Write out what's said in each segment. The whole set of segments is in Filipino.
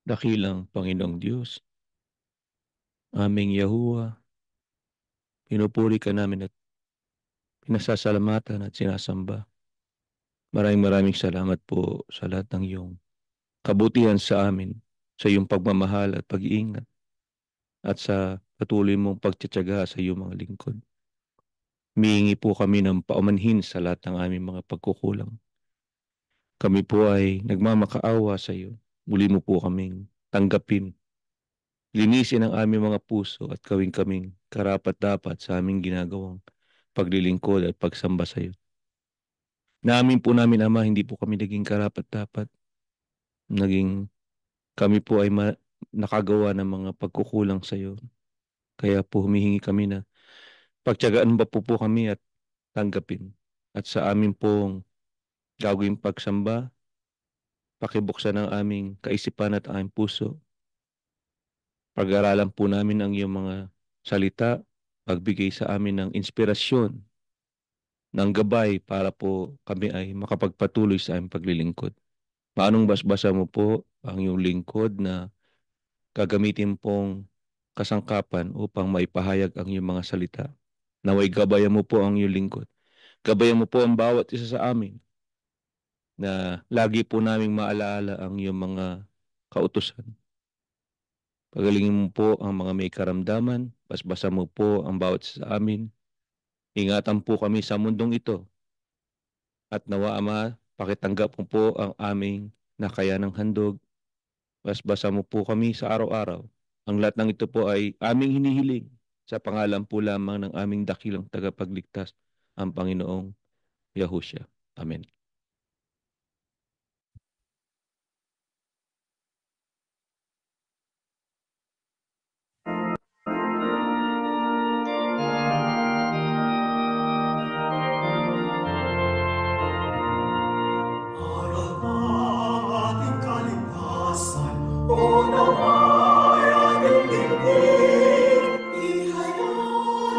Dakilang Panginoong Diyos, aming Yahuwah, pinupuri ka namin at pinasasalamatan at sinasamba. Maraming salamat po sa lahat ng iyong kabutihan sa amin, sa iyong pagmamahal at pag-iingat, at sa patuloy mong pagtiyatsaga sa iyong mga lingkod. Humihingi po kami ng paumanhin sa lahat ng aming mga pagkukulang. Kami po ay nagmamakaawa sa iyo. Muli mo po kaming tanggapin. Linisin ang aming mga puso at gawin kaming karapat-dapat sa aming ginagawang paglilingkod at pagsamba sa iyo. Naamin po namin, Ama, hindi po kami naging karapat-dapat. Kami po ay nakagawa ng mga pagkukulang sa iyo. Kaya po humihingi kami na pagtiyagaan ba po kami at tanggapin. At sa amin pong gagawing pagsamba, pakibuksan ang aming kaisipan at aming puso. Pag-aralan po namin ang iyong mga salita, pagbigay sa amin ng inspirasyon, ng gabay para po kami ay makapagpatuloy sa aming paglilingkod. Paanong basbasa mo po ang iyong lingkod na gagamitin pong kasangkapan upang maipahayag ang iyong mga salita. Naway gabayan mo po ang iyong lingkod. Gabayan mo po ang bawat isa sa amin na lagi po naming maalaala ang iyong mga kautusan. Pagalingin mo po ang mga may karamdaman, basbasa mo po ang bawat isa sa amin. Ingatan po kami sa mundong ito at nawa, Ama, pakitanggap mo po ang aming nakayanang handog. Basbasa mo po kami sa araw-araw. Ang lahat ng ito po ay aming hinihiling sa pangalan po lamang ng aming dakilang tagapagligtas, ang Panginoong Yahushua. Amen. Harap ang ating kaligtasan, o naway ating dinggin. Ihayag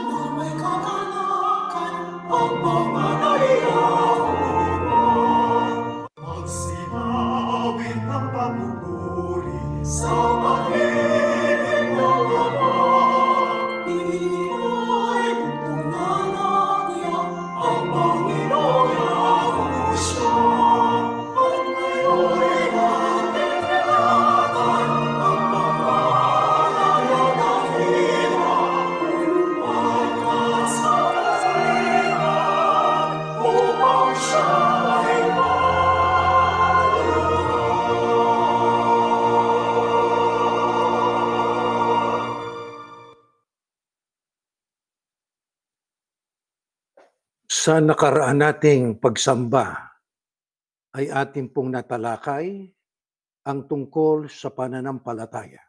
na may kagalakan ang mga naiyakuan. Magsinawit ng pagpupuri sa pag-ibig ng Ama. Iinay mong tunganan niya ang Panginoong Yahushua. At ngayon'y ating ingatan ang pagpapalaya dakila. Pagkat sa kasalingan upang siya ay Sa nakaraan nating pagsamba, ay atin pong natalakay ang tungkol sa pananampalataya.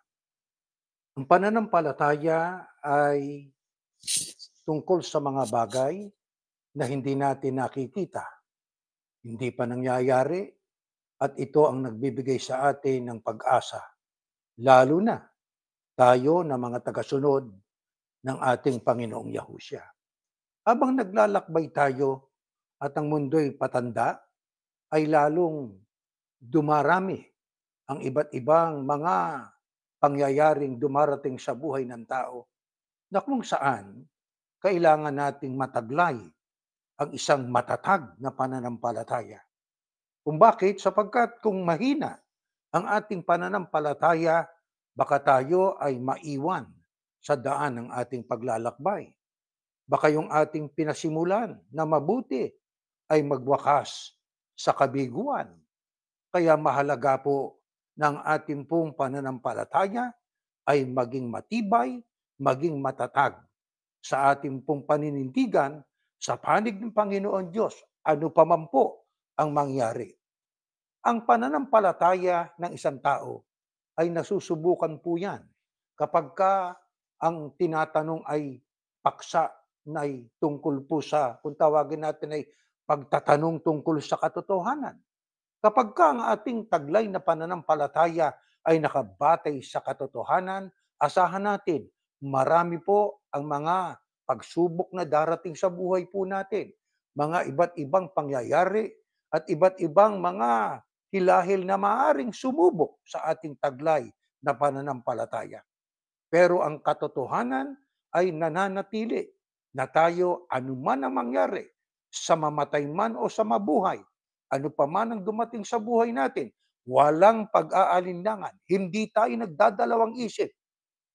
Ang pananampalataya ay tungkol sa mga bagay na hindi natin nakikita, hindi pa nangyayari, at ito ang nagbibigay sa atin ng pag-asa, lalo na tayo na mga tagasunod ng ating Panginoong Yahushua. Habang naglalakbay tayo at ang mundo'y patanda, ay lalong dumarami ang iba't ibang mga pangyayaring dumarating sa buhay ng tao na kung saan kailangan nating mataglay ang isang matatag na pananampalataya. Kung bakit? Sapagkat kung mahina ang ating pananampalataya, baka tayo ay maiwan sa daan ng ating paglalakbay. Baka yung ating pinasimulan na mabuti ay magwakas sa kabiguan. Kaya mahalaga po ng ating pong pananampalataya ay maging matibay, maging matatag sa ating pong paninindigan sa panig ng Panginoon Diyos, ano pa man po ang mangyari. Ang pananampalataya ng isang tao ay nasusubukan po yan kapag ang tinatanong ay paksa na ay tungkol po sa, kung tawagin natin ay pagtatanong tungkol sa katotohanan. Kapag ang ating taglay na pananampalataya ay nakabatay sa katotohanan, asahan natin, marami po ang mga pagsubok na darating sa buhay po natin. Mga iba't ibang pangyayari at iba't ibang mga hilahil na maaring sumubok sa ating taglay na pananampalataya. Pero ang katotohanan ay nananatili na tayo anuman ang mangyari, sa mamatay man o sa mabuhay, ano pa man ang dumating sa buhay natin, walang pag-aalinlangan, hindi tayo nagdadalawang isip,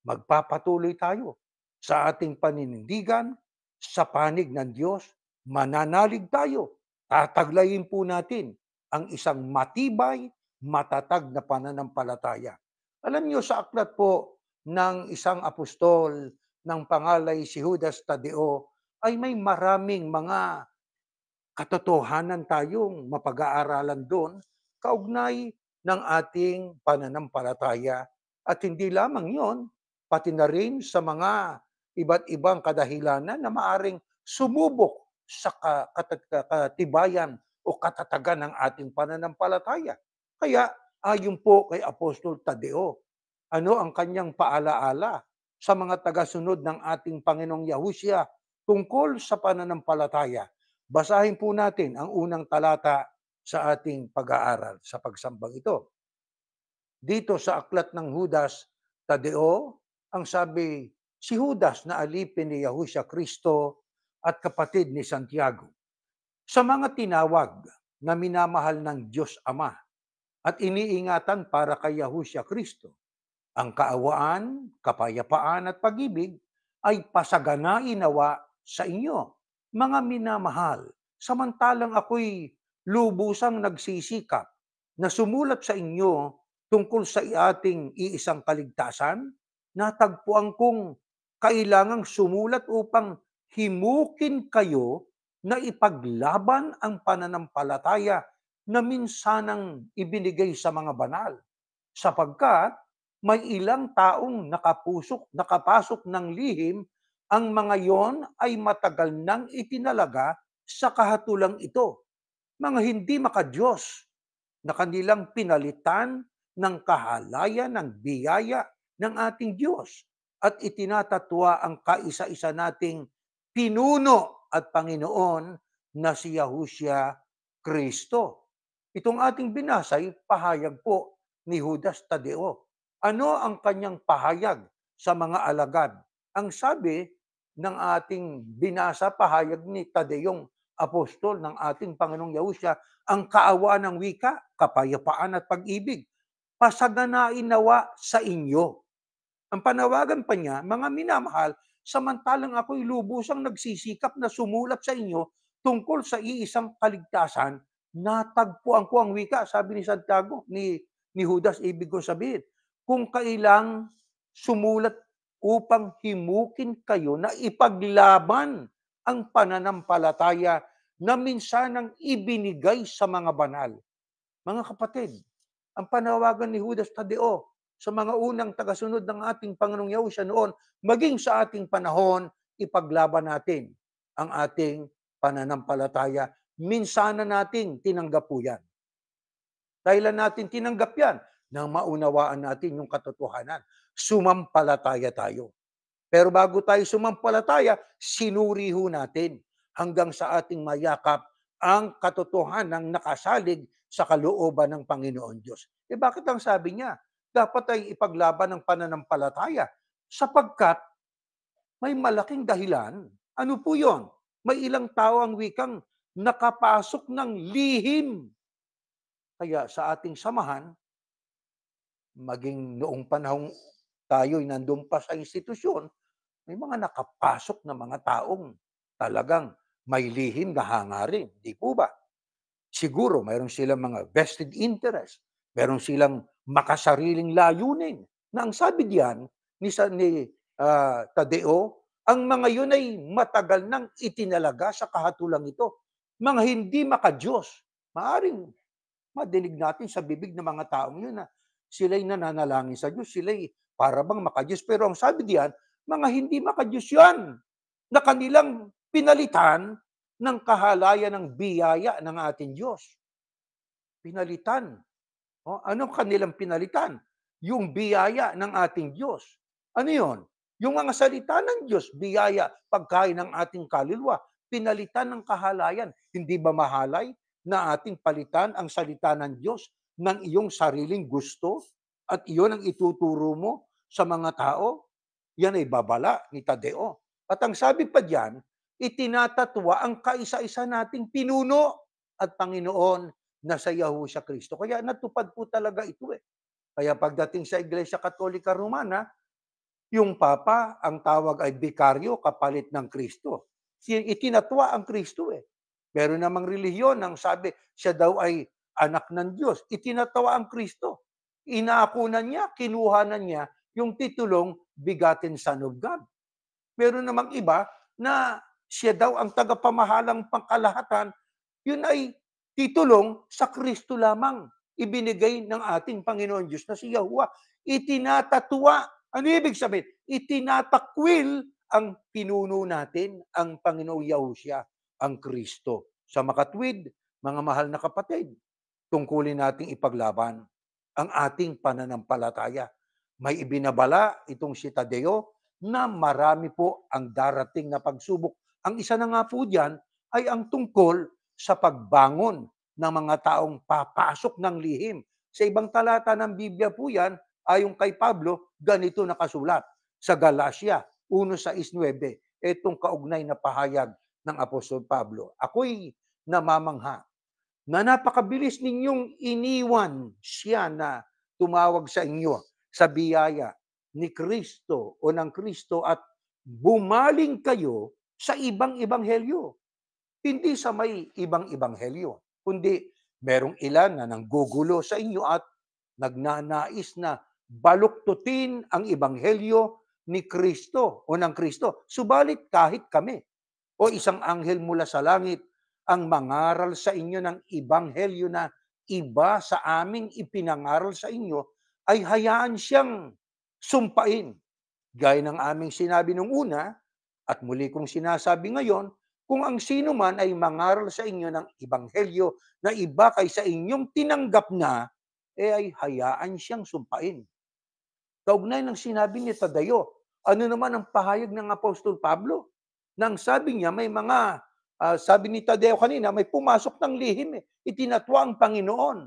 magpapatuloy tayo sa ating paninindigan, sa panig ng Diyos, mananalig tayo, tataglayin po natin ang isang matibay, matatag na pananampalataya. Alam niyo, sa aklat po ng isang apostol ng pangalay si Judas Tadeo, ay may maraming mga katotohanan tayong mapag-aaralan doon kaugnay ng ating pananampalataya. At hindi lamang yon, pati na rin sa mga iba't ibang kadahilanan na maaring sumubok sa katibayan o katatagan ng ating pananampalataya. Kaya ayon po kay Apostol Tadeo, ano ang kanyang paalaala sa mga tagasunod ng ating Panginoong Yahushua tungkol sa pananampalataya? Basahin po natin ang unang talata sa ating pag-aaral sa pagsambang ito. Dito sa aklat ng Judas Tadeo, ang sabi, si Judas na alipin ni Yahushua Kristo at kapatid ni Santiago, sa mga tinawag na minamahal ng Diyos Ama at iniingatan para kay Yahushua Kristo, ang kaawaan, kapayapaan at pag-ibig ay pasaganain nawa sa inyo, mga minamahal, samantalang ako'y lubusang nagsisikap na sumulat sa inyo tungkol sa ating iisang kaligtasan, natagpuan kong kailangang sumulat upang himukin kayo na ipaglaban ang pananampalataya na minsanang ibinigay sa mga banal, sapagkat may ilang taong nakapasok ng lihim, ang mga yon ay matagal nang itinalaga sa kahatulang ito. Mga hindi makadiyos na kanilang pinalitan ng kahalayan ng biyaya ng ating Diyos at itinatatwa ang kaisa-isa nating pinuno at Panginoon na si Yahushua Kristo. Itong ating binasa ay pahayag po ni Judas Tadeo. Ano ang kanyang pahayag sa mga alagad? Ang sabi ng ating binasa, pahayag ni Tadeong apostol ng ating Panginoong Yahushua, ang kaawaan ng wika, kapayapaan at pag-ibig, pasaganain nawa sa inyo. Ang panawagan pa niya, mga minamahal, samantalang ako'y lubusang nagsisikap na sumulat sa inyo tungkol sa iisang kaligtasan, natagpuan ko ang wika, sabi ni Santiago, ni Judas, ibig ko sabihin, kung kailang sumulat upang himukin kayo na ipaglaban ang pananampalataya na minsanang ibinigay sa mga banal. Mga kapatid, ang panawagan ni Judas Tadeo sa mga unang tagasunod ng ating Panginoong Yahushua noon, maging sa ating panahon, ipaglaban natin ang ating pananampalataya. Minsanan nating tinanggap po yan. Kailan natin tinanggap yan? Nang maunawaan natin yung katotohanan. Sumampalataya tayo. Pero bago tayo sumampalataya, sinuri ho natin hanggang sa ating mayakap ang katotohanan nakasalig sa kalooban ng Panginoon Diyos. Bakit ang sabi niya? Dapat ay ipaglaban ng pananampalataya sapagkat may malaking dahilan. Ano po yon? May ilang tao ang wikang nakapasok ng lihim. Kaya sa ating samahan, maging noong panahong tayo'y nandun pa sa institusyon, may mga nakapasok na mga taong talagang may lihim na hangarin, di po ba? Siguro mayroon silang mga vested interest, mayroon silang makasariling layunin. Na ang sabi diyan ni Tadeo, ang mga yun ay matagal nang itinalaga sa kahatulang ito. Mga hindi makadiyos. Maaring madinig natin sa bibig ng mga taong yun na sila'y nananalangin sa Diyos, sila'y para bang makadiyos. Pero ang sabi diyan, mga hindi makadiyos yan na kanilang pinalitan ng kahalayan ng biyaya ng ating Diyos. Pinalitan. Anong kanilang pinalitan? Yung biyaya ng ating Diyos. Ano yon? Yung mga salita ng Diyos, biyaya, pagkain ng ating kaluluwa, pinalitan ng kahalayan. Hindi ba mahalay na ating palitan ang salita ng Diyos ng iyong sariling gusto at iyon ang ituturo mo sa mga tao? Yan ay babala ni Tadeo. At ang sabi pa diyan, itinatatwa ang kaisa-isa nating pinuno at Panginoon na sa Yahushua Kristo. Kaya natupad po talaga ito eh. Kaya pagdating sa Iglesia Katolika Romana, yung Papa, ang tawag ay Bikaryo, kapalit ng Kristo. Itinatwa ang Kristo eh. Meron namang relihiyon ang sabi, siya daw ay anak ng Diyos. Itinatawa ang Kristo. Inaakunan niya, kinuhanan niya yung titulong Begotten Son of God. Meron namang iba na siya daw ang tagapamahalang pangkalahatan, yun ay titulong sa Kristo lamang ibinigay ng ating Panginoon Diyos na si Yahuwah. Itinatatwa. Ano ibig sabihin? Itinatakwil ang pinuno natin, ang Panginoong Yahushua, ang Kristo. Sa makatwid, mga mahal na kapatid, tungkulin nating ipaglaban ang ating pananampalataya. May ibinabala itong si Tadeo na marami po ang darating na pagsubok. Ang isa na nga po diyan ay ang tungkol sa pagbangon ng mga taong papasok ng lihim. Sa ibang talata ng Biblia po yan, ayon kay Pablo, ganito nakasulat sa Galacia 1:6-9. Itong kaugnay na pahayag ng Apostol Pablo. Ako'y namamangha na napakabilis ninyong iniwan siya na tumawag sa inyo sa biyaya ni Kristo o ng Kristo at bumaling kayo sa ibang ebanghelyo. Hindi sa may ibang ebanghelyo, kundi merong ilan na nanggugulo sa inyo at nagnanais na baluktutin ang ebanghelyo ni Kristo o ng Kristo. Subalit kahit kami o isang anghel mula sa langit ang mangaral sa inyo ng ebanghelyo na iba sa aming ipinangaral sa inyo, ay hayaan siyang sumpain. Gaya ng aming sinabi nung una, at muli kong sinasabi ngayon, kung ang sino man ay mangaral sa inyo ng ebanghelyo na iba kaysa inyong tinanggap na, ay hayaan siyang sumpain. Kaugnay ng sinabi ni Tadeo, ano naman ang pahayag ng Apostol Pablo? Nang sabi niya, may mga, sabi ni Tadeo kanina, may pumasok ng lihim eh. Itinatwa ang Panginoon.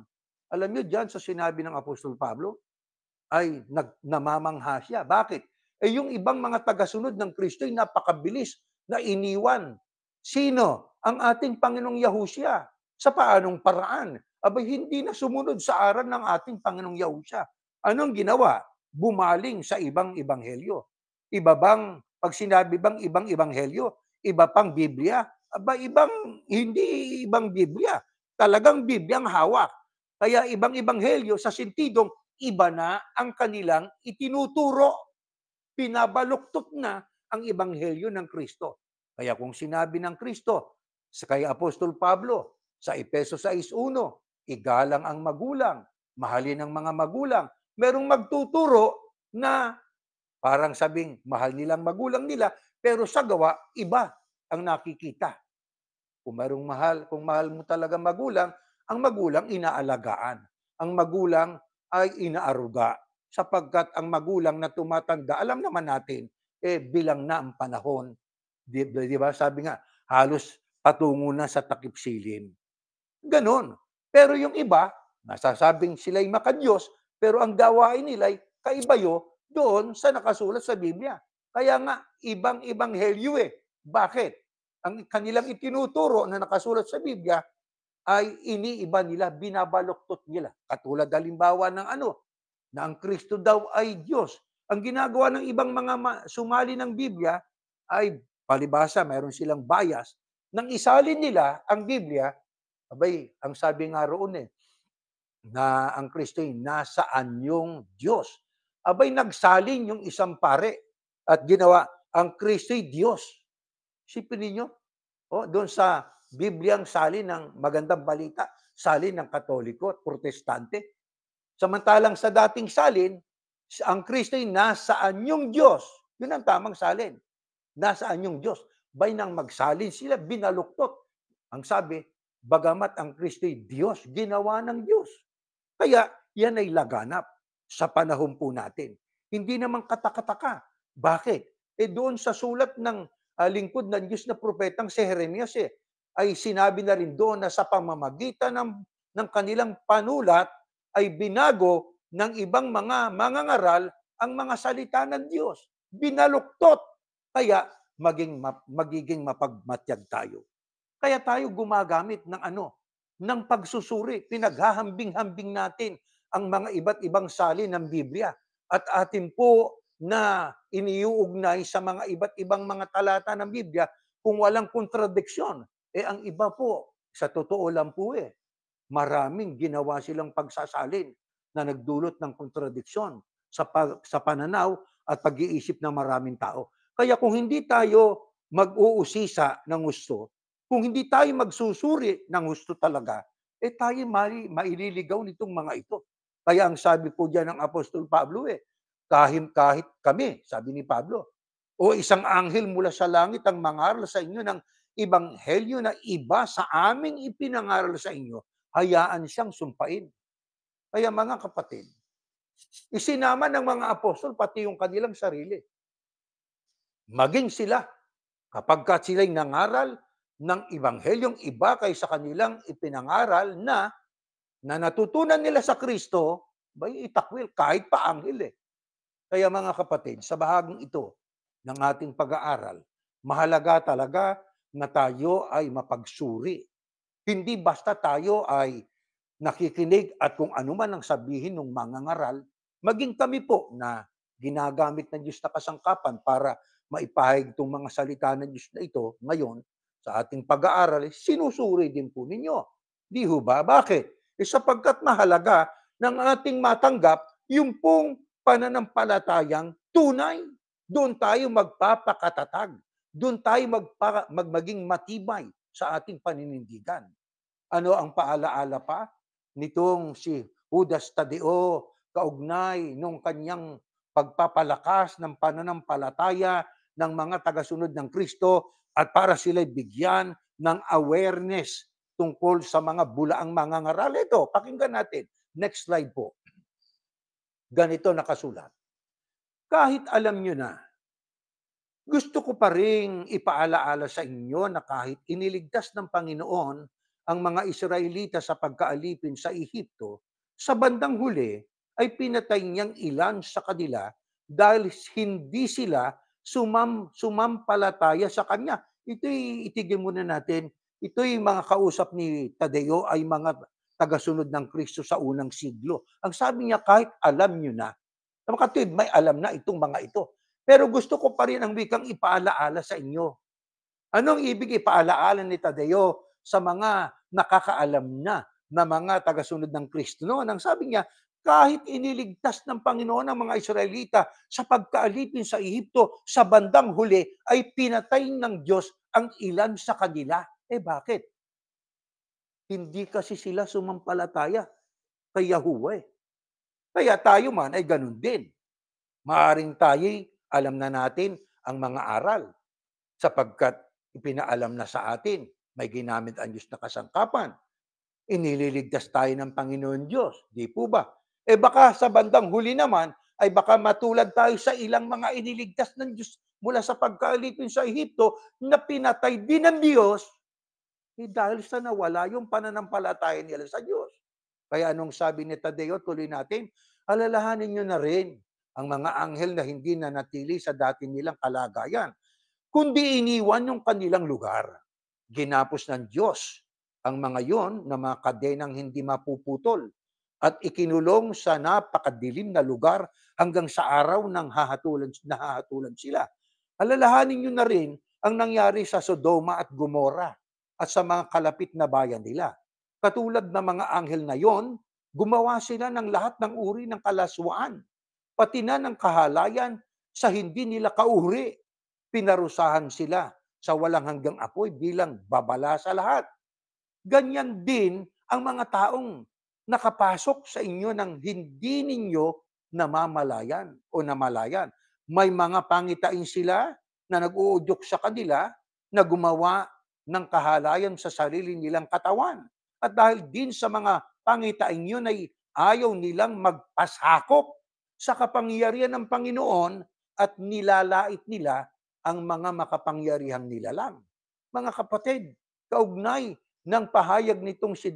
Alam niyo dyan sa sinabi ng Apostol Pablo, ay namamangha siya. Bakit? Yung ibang mga tagasunod ng Kristo ay napakabilis na iniwan. Sino? Ang ating Panginoong Yahushua. Sa paanong paraan? Abay, hindi na sumunod sa aral ng ating Panginoong Yahushua. Anong ginawa? Bumaling sa ibang ebanghelyo. Iba bang, pag sinabi bang ibang ebanghelyo, iba pang Biblia? Aba, hindi ibang Biblia. Talagang Biblia ang hawak. Kaya ibang ebanghelyo sa sentidong iba na ang kanilang itinuturo. Pinabaluktot na ang ebanghelyo ng Kristo. Kaya kung sinabi ng Kristo sa kay Apostol Pablo sa Efeso 6:1, igalang ang magulang, mahalin ang mga magulang. Merong magtuturo na parang sabing mahal nilang magulang nila, pero sa gawa, iba ang nakikita. Kung mahal mo talaga magulang, ang magulang inaalagaan. Ang magulang ay inaaruga. Sapagkat ang magulang na tumatanda, alam naman natin, bilang na ang panahon. Di ba? Sabi nga, halos patungo na sa takip silim. Ganon. Pero yung iba, nasasabing sila'y makadiyos, pero ang gawain nila'y kaibayo doon sa nakasulat sa Biblia. Kaya nga, ibang helyo eh. Bakit? Ang kanilang itinuturo na nakasulat sa Biblia ay iniiba nila, binabaluktot nila. Katulad halimbawa ng na ang Kristo daw ay Diyos. Ang ginagawa ng ibang mga sumali ng Biblia ay palibhasa, mayroon silang bias. Nang isalin nila ang Biblia, abay, ang sabi nga roon na ang Kristo'y nasa anyong Diyos. Abay, nagsalin yung isang pare at ginawa, ang Kristo'y Diyos. Sipin ninyo, doon sa Bibliang salin ng magandang balita, salin ng Katoliko at Protestante. Samantalang sa dating salin, ang Kristo'y nasa anyong Diyos. Yun ang tamang salin. Nasa anyong Diyos. Bay nang magsalin sila, binaluktot. Ang sabi, bagamat ang Kristo'y Diyos, ginawa ng Diyos. Kaya yan ay laganap sa panahon po natin. Hindi naman katakataka. Bakit? Doon sa sulat ng lingkod ng Diyos na propetang si Jeremias ay sinabi na rin doon na sa pamamagitan ng kanilang panulat ay binago ng ibang mga mangangaral ang mga salita ng Diyos. Binaluktot. Kaya magiging mapagmatyag tayo. Kaya tayo gumagamit ng pagsusuri. Pinaghahambing-hambing natin ang mga iba't ibang salin ng Biblia. At atin po na iniuugnay sa mga iba't ibang mga talata ng Biblia kung walang kontradiksyon. Ang iba po, sa totoo lang po maraming ginawa silang pagsasalin na nagdulot ng kontradiksyon sa pananaw at pag-iisip ng maraming tao. Kaya kung hindi tayo mag-uusisa ng gusto, kung hindi tayo magsusuri ng gusto talaga, tayo maililigaw nitong mga ito. Kaya ang sabi po diyan ng Apostol Pablo kahit kami, sabi ni Pablo, o isang anghel mula sa langit ang mangaral sa inyo ng ebanghelyo na iba sa aming ipinangaral sa inyo, hayaan siyang sumpain. Kaya mga kapatid, isinama ng mga apostol pati yung kanilang sarili. Maging sila, kapag sila'y nangaral ng ebanghelyong iba kaysa kanilang ipinangaral na natutunan nila sa Kristo, bay itakwil kahit pa anghel Kaya mga kapatid, sa bahaging ito ng ating pag-aaral, mahalaga talaga na tayo ay mapagsuri. Hindi basta tayo ay nakikinig at kung ano man ang sabihin ng mangangaral, maging kami po na ginagamit ng Diyos na kasangkapan para maipahayag itong mga salita ng Diyos na ito ngayon sa ating pag-aaral, sinusuri din po ninyo. Di ho ba? Bakit? Sapagkat mahalaga ng ating matanggap yung pong pananampalatayang tunay. Doon tayo magpapakatatag. Doon tayo maging matibay sa ating paninindigan. Ano ang paalaala pa nitong si Judas Tadeo kaugnay nung kanyang pagpapalakas ng pananampalataya ng mga tagasunod ng Kristo at para sila'y bigyan ng awareness tungkol sa mga bulaang mangangaral. Ito, pakinggan natin. Next slide po. Ganito nakasulat. Kahit alam nyo na, gusto ko pa ring ipaalaala sa inyo na kahit iniligtas ng Panginoon ang mga Israelita sa pagkaalipin sa Ehipto, sa bandang huli ay pinatay niyang ilan sa kanila dahil hindi sila sumampalataya sa Kanya. Ito'y itigil muna natin. Ito'y mga kausap ni Tadeo ay mga tagasunod ng Kristo sa unang siglo. Ang sabi niya, kahit alam nyo na, kapatid, may alam na itong mga ito. Pero gusto ko pa rin ang wikang ipaalaala sa inyo. Anong ibig ipaalaala ni Tadeo sa mga nakakaalam na mga tagasunod ng Kristo noon? Ang sabi niya, kahit iniligtas ng Panginoon ang mga Israelita sa pagkaalipin sa Ehipto, sa bandang huli ay pinatay ng Diyos ang ilan sa kanila. Bakit? Hindi kasi sila sumampalataya kay Yahuwah, eh. Kaya tayo man ay gano'n din. Maaaring tayo'y alam na natin ang mga aral sapagkat ipinaalam na sa atin, may ginamit ang Diyos na kasangkapan. Inililigtas tayo ng Panginoon Diyos, di po ba? Eh baka sa bandang huli naman, ay baka matulad tayo sa ilang mga iniligtas ng Diyos mula sa pagkaalipin sa Ehipto na pinatay din ng Diyos dahil sa nawala yung pananampalataya nila sa Diyos. Kaya anong sabi ni Tadeo, tuloy natin, alalahanin nyo na rin ang mga anghel na hindi na natili sa dati nilang kalagayan, kundi iniwan yung kanilang lugar. Ginapos ng Diyos ang mga yon na mga kadenang hindi mapuputol at ikinulong sa napakadilim na lugar hanggang sa araw ng hahatulan sila. Alalahanin nyo na rin ang nangyari sa Sodoma at Gomora at sa mga kalapit na bayan nila. Katulad ng mga anghel na yon, gumawa sila ng lahat ng uri ng kalaswaan, pati na ng kahalayan sa hindi nila kauri. Pinarusahan sila sa walang hanggang apoy bilang babala sa lahat. Ganyan din ang mga taong nakapasok sa inyo ng hindi ninyo namamalayan o namalayan. May mga pangitain sila na nag-uudyok sa kanila na gumawa ng kahalayan sa sarili nilang katawan. At dahil din sa mga pangitain yun ay ayaw nilang magpasakop sa kapangyarihan ng Panginoon at nilalait nila ang mga makapangyarihang nilalang. Mga kapatid, kaugnay ng pahayag nitong si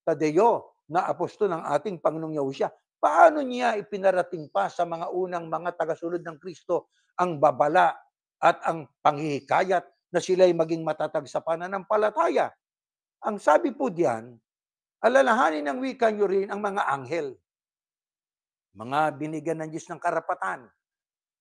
Tadeo na apostol ng ating Panginoong Yahushua, paano niya ipinarating pa sa mga unang mga tagasunod ng Kristo ang babala at ang panghihikayat na sila'y maging matatag sa pananampalataya? Ang sabi po diyan, alalahanin ng wika nyo rin ang mga anghel, mga binigyan ng Diyos ng karapatan,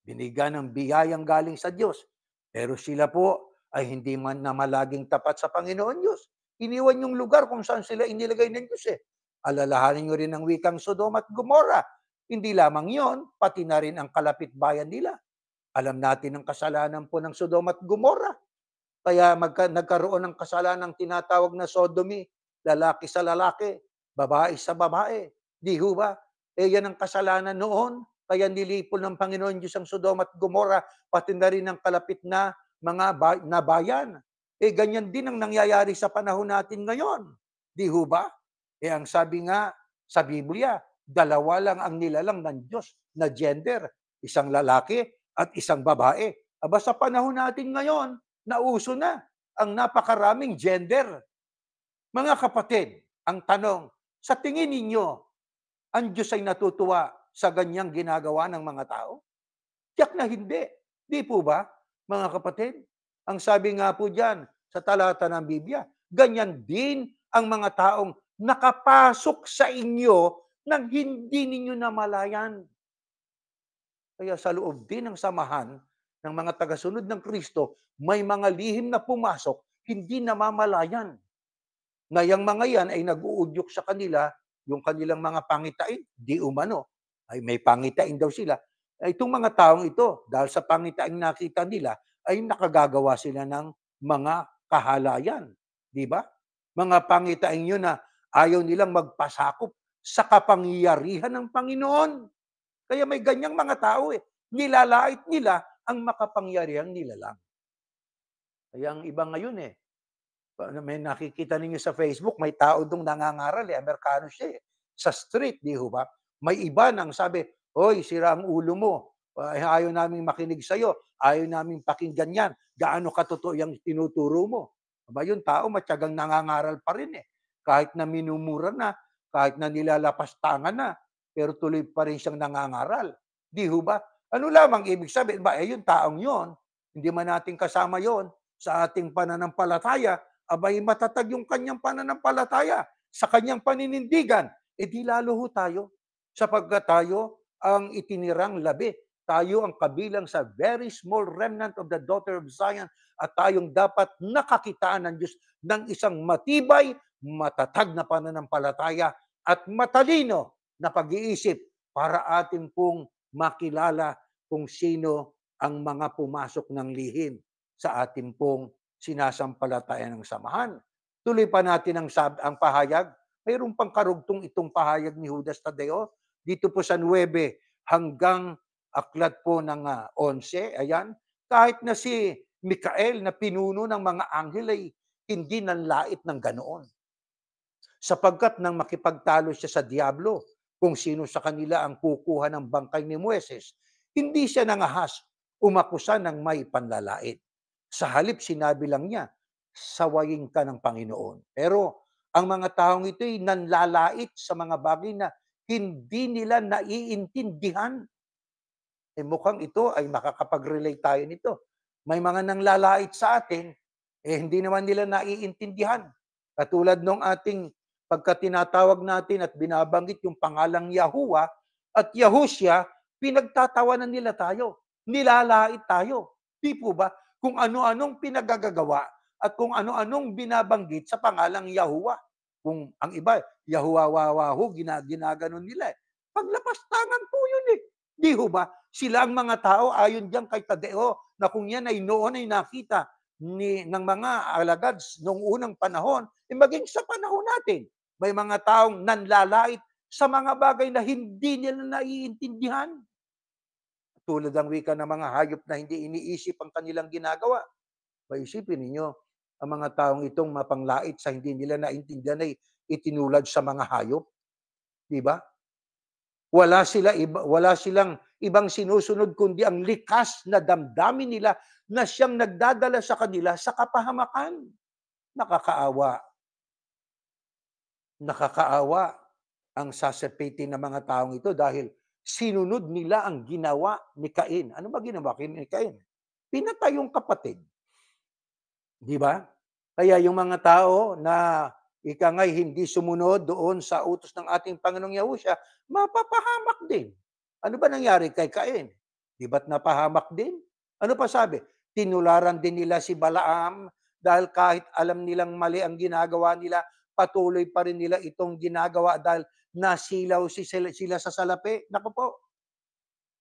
binigyan ng biyayang galing sa Diyos. Pero sila po ay hindi man na malaging tapat sa Panginoon Diyos. Iniwan yung lugar kung saan sila inilagay ng Diyos, eh. Alalahanin nyo rin ang wikang Sodom at Gomorrah. Hindi lamang yon, pati na rin ang kalapit bayan nila. Alam natin ang kasalanan po ng Sodom at Gomorrah. Kaya nagkaroon ng kasalanang tinatawag na sodomy, lalaki sa lalaki, babae sa babae. Di ho ba? Eh yan ang kasalanan noon. Kaya nilipol ng Panginoon Diyos ang Sodom at Gomorrah, pati na rin ang kalapit na mga na bayan. Eh ganyan din ang nangyayari sa panahon natin ngayon. Di ho ba? Eh ang sabi nga sa Biblia, dalawa lang ang nilalang ng Diyos na gender, isang lalaki at isang babae. Aba sa panahon natin ngayon, nauso na ang napakaraming gender. Mga kapatid, ang tanong, sa tingin ninyo, ang Diyos ay natutuwa sa ganyang ginagawa ng mga tao? Tiyak na hindi. Di po ba, mga kapatid? Ang sabi nga po diyan sa talata ng Biblia, ganyan din ang mga taong nakapasok sa inyo nang hindi ninyo namalayan. Kaya sa loob din ng samahan ng mga tagasunod ng Kristo, may mga lihim na pumasok, hindi namamalayan. Ngayang mga yan ay nag-uudyok sa kanila, yung kanilang mga pangitain, di umano, ay may pangitain daw sila. Ay, itong mga taong ito, dahil sa pangitain nakita nila, ay nakagagawa sila ng mga kahalayan. Di ba? Mga pangitain yun na ayaw nilang magpasakop sa kapangyarihan ng Panginoon. Kaya may ganyang mga tao eh. Nilalait nila ang makapangyarihang nilalang. Kaya ang iba ngayon eh, may nakikita ninyo sa Facebook, may tao dong nangangaral eh, Amerikano siya eh, sa street, di ho ba? May iba nang sabi, "Hoy, sira ang ulo mo. Ayaw naming makinig sa'yo. Ayaw naming pakinggan yan. Gaano katotoo yung tinuturo mo?" Aba, yung tao matyagang nangangaral pa rin eh. Kahit na minumura na, kahit na nilalapastangan na, pero tuloy pa rin siyang nangangaral. Di ho ba? Ano lamang ibig sabihin? Ba, yung taong yon, hindi man natin kasama yon sa ating pananampalataya, abay matatag yung kanyang pananampalataya sa kanyang paninindigan, di lalo ho tayo. Sapagkat tayo ang itinirang labi. Tayo ang kabilang sa very small remnant of the daughter of Zion at tayong dapat nakakitaan ng Diyos ng isang matibay, matatag na pananampalataya at matalino na pag-iisip para atin pong makilala kung sino ang mga pumasok ng lihim sa atin pong sinasampalataya ng samahan. Tuloy pa natin ang pahayag. Mayroon pang karugtong itong pahayag ni Judas Tadeo dito po sa 9 hanggang aklat po ng 11. Ayan, kahit na si Mikael na pinuno ng mga anghel ay hindi nanlait ng ganoon. Sapagkat nang makipagtalo siya sa diablo, kung sino sa kanila ang kukuha ng bangkay ni Moises, hindi siya nangahas umakusa ng may panlalait. Sa halip, sinabi lang niya, sawayin ka ng Panginoon. Pero ang mga taong ito ay nanlalait sa mga bagay na hindi nila naiintindihan. Mukhang ito ay makakapag-relate tayo nito. May mga nanglalait sa atin, hindi naman nila naiintindihan. Katulad nung ating pagka tinatawag natin at binabanggit yung pangalang Yahuwah at Yahusya, pinagtatawanan nila tayo. Nilalait tayo. Di po ba? Kung ano-anong pinagagagawa at kung ano-anong binabanggit sa pangalang Yahuwah. Kung ang iba, Yahuwawawahu, ginaganon nila. Paglapas tangan po yun eh. Di ho ba? Sila ang mga tao, ayon diyan kay Tadeo, na kung yan ay noon ay nakita ng mga alagads noong unang panahon, maging sa panahon natin, may mga taong nanlalait sa mga bagay na hindi nila naiintindihan. Tulad ang wika ng mga hayop na hindi iniisip ang kanilang ginagawa. Maisipin ninyo, ang mga taong itong mapanglait sa hindi nila naintindihan ay itinulad sa mga hayop. Di ba? Wala silang ibang sinusunod kundi ang likas na damdamin nila na siyang nagdadala sa kanila sa kapahamakan. Nakakaawa. Nakakaawa ang sasapitin ng mga taong ito dahil sinunod nila ang ginawa ni Cain. Ano ba ginawa ni Cain? Pinatay yung kapatid. Di ba? Kaya yung mga tao na ikangay hindi sumunod doon sa utos ng ating Panginoong Yahusya, mapapahamak din. Ano ba nangyari kay Cain? Di ba't napahamak din? Ano pa sabi? Tinularan din nila si Balaam dahil kahit alam nilang mali ang ginagawa nila, patuloy pa rin nila itong ginagawa dahil nasilaw sila sa salapi. Naku po,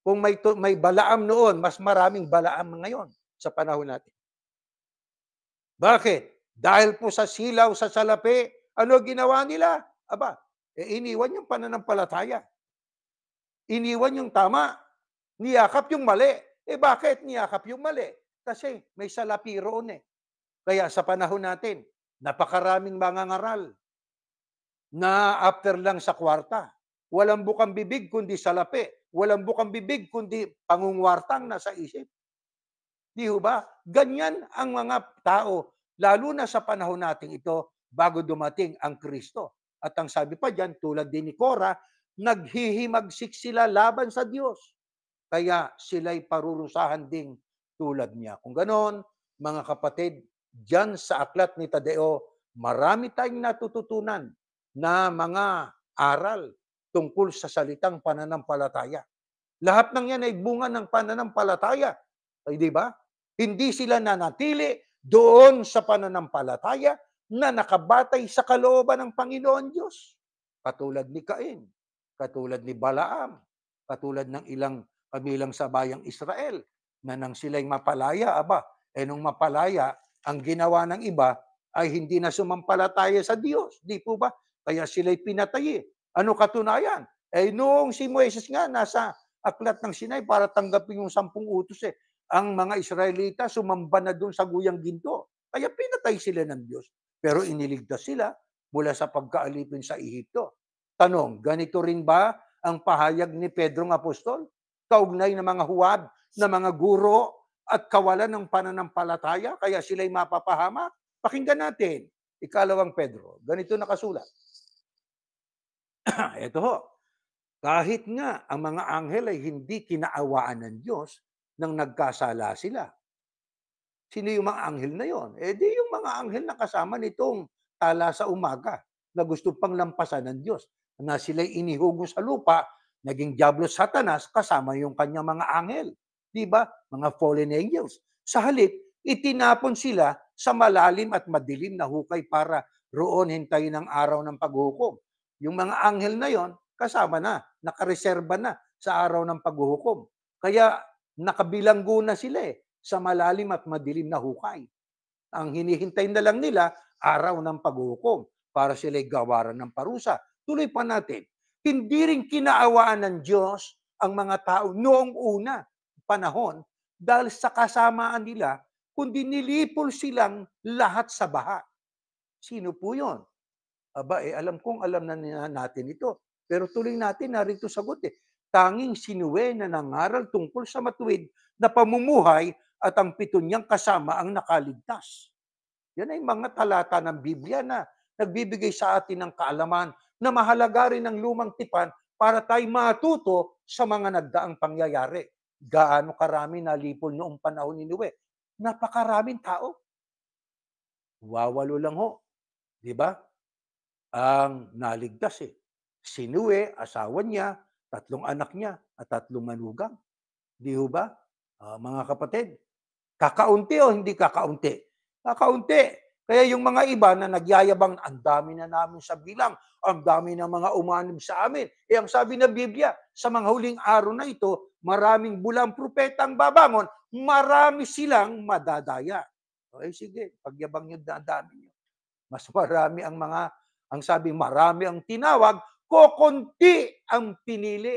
kung may Balaam noon, mas maraming Balaam ngayon sa panahon natin. Bakit? Dahil po sa silaw sa salapi, ano ginawa nila? Aba, iniwan yung pananampalataya. Iniwan yung tama. Niyakap yung mali. Bakit niyakap yung mali? Kasi may salapi roon eh. Kaya sa panahon natin, napakaraming mga ngaral na after lang sa kwarta. Walang bukang bibig kundi salapi. Walang bukang bibig kundi pangungwartang nasa isip. Di ba? Ganyan ang mga tao, lalo na sa panahon natin ito, bago dumating ang Kristo. At ang sabi pa dyan, tulad din ni Cora, naghihimagsik sila laban sa Diyos. Kaya sila'y parurusahan ding tulad niya. Kung ganon, mga kapatid, dyan sa aklat ni Tadeo, marami tayong natututunan na mga aral tungkol sa salitang pananampalataya. Lahat ng yan ay bunga ng pananampalataya. Ay, di ba? Hindi sila nanatili doon sa pananampalataya na nakabatay sa kalooban ng Panginoon Diyos. Katulad ni Cain, katulad ni Balaam, katulad ng ilang kabilang sa bayang Israel, na nang sila'y mapalaya, nung mapalaya, ang ginawa ng iba ay hindi na sumampalataya sa Diyos. Di po ba? Kaya sila'y pinatay. Ano katunayan? Noong si Moises nga nasa aklat ng Sinai para tanggapin yung 10 utos ang mga Israelita sumamba na doon sa guyang ginto. Kaya pinatay sila ng Diyos. Pero iniligtas sila mula sa pagkaalipin sa Ehipto. Tanong, ganito rin ba ang pahayag ni Pedrong Apostol? Kaugnay ng mga huwad, na mga guro at kawalan ng pananampalataya, kaya sila'y mapapahamak? Pakinggan natin. Ikalawang Pedro, ganito nakasulat. Ito ho, kahit nga ang mga anghel ay hindi kinaawaan ng Diyos nang nagkasala sila. Sino yung mga anghel na yon? Di yung mga anghel na kasama nitong tala sa umaga na gusto pang lampasan ng Diyos. Na sila'y inihugo sa lupa, naging Diablo Satanas kasama yung kanyang mga anghel. Di ba? Mga fallen angels. Sa halip, itinapon sila sa malalim at madilim na hukay para roon hintayin ang araw ng paghuhukom. Yung mga anghel na yon, kasama na, nakareserba na sa araw ng paghuhukom. Kaya nakabilanggo na sila sa malalim at madilim na hukay. Ang hinihintay na lang nila araw ng paghuhukom para sila'y gawaran ng parusa. Tuloy pa natin. Hindi rin kinaawaan ng Diyos ang mga tao noong una panahon dahil sa kasamaan nila, kundi nilipol silang lahat sa baha. Sino po yun? Aba, alam kong alam na natin ito. Pero tuloy natin, narito sagot Tanging si Noe na nangaral tungkol sa matuwid na pamumuhay at ang 7 niyang kasama ang nakaligtas. Yan ay mga talata ng Biblia na nagbibigay sa atin ng kaalaman na mahalaga rin ang lumang tipan para tayo matuto sa mga nagdaang pangyayari. Gaano karami nalipol noong panahon ni Noe? Napakaraming tao. Wawalo lang ho. Di ba? Ang naligtas Si Noe, asawa niya, 3 anak niya, at 3 manugang. Di ho ba? Mga kapatid, kakaunti o hindi kakaunti? Kakaunti. Kaya yung mga iba na nagyayabang, ang dami na namin sa bilang, ang dami na mga umanib sa amin. Ang sabi ng Biblia, sa mga huling araw na ito, maraming bulang propeta ang babangon, marami silang madadaya. Okay, sige, pagyabang nyo na dami nyo. Mas marami ang sabi, marami ang tinawag, kokonti ang pinili.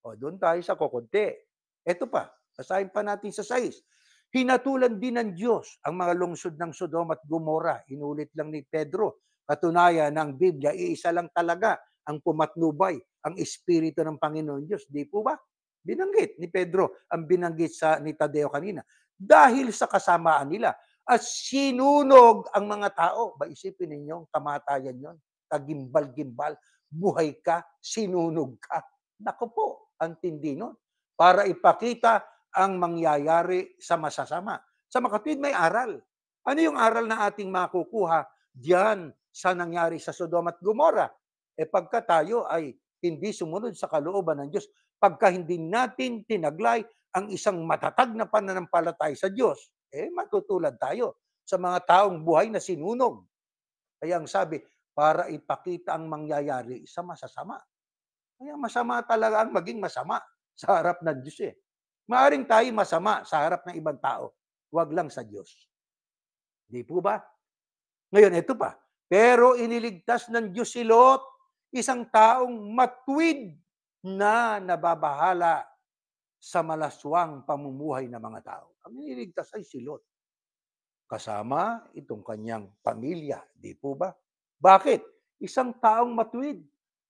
Doon tayo sa kokonti. Ito pa, basahin pa natin sa 6. Hinatulan din ng Diyos ang mga lungsod ng Sodom at Gomora. Inulit lang ni Pedro. Katunayan ng Biblia, iisa lang talaga ang pumatnubay, ang Espiritu ng Panginoon Diyos. Di po ba? Binanggit ni Pedro ang binanggit ni Tadeo kanina. Dahil sa kasamaan nila at sinunog ang mga tao. Isipin ninyo, kamatayan yon. Kagimbal-gimbal, buhay ka, sinunog ka. Naku po, ang tindi nun. Para ipakita ang mangyayari sa masasama. Sa makatwid may aral. Ano yung aral na ating makukuha diyan sa nangyari sa Sodom at Gomora? Pagka tayo ay hindi sumunod sa kalooban ng Diyos, pagka hindi natin tinaglay ang isang matatag na pananampalataya sa Diyos, matutulad tayo sa mga taong buhay na sinunog. Kaya ang sabi, para ipakita ang mangyayari sa masasama. Kaya masama talaga ang maging masama sa harap ng Diyos Maaring tayo masama sa harap ng ibang tao, huwag lang sa Diyos. Di po ba? Ngayon, ito pa. Pero iniligtas ng Diyos si Lot, isang taong matuwid na nababahala sa malaswang pamumuhay ng mga tao. Ang iniligtas ay si Lot. Kasama itong kanyang pamilya. Di po ba? Bakit? Isang taong matuwid.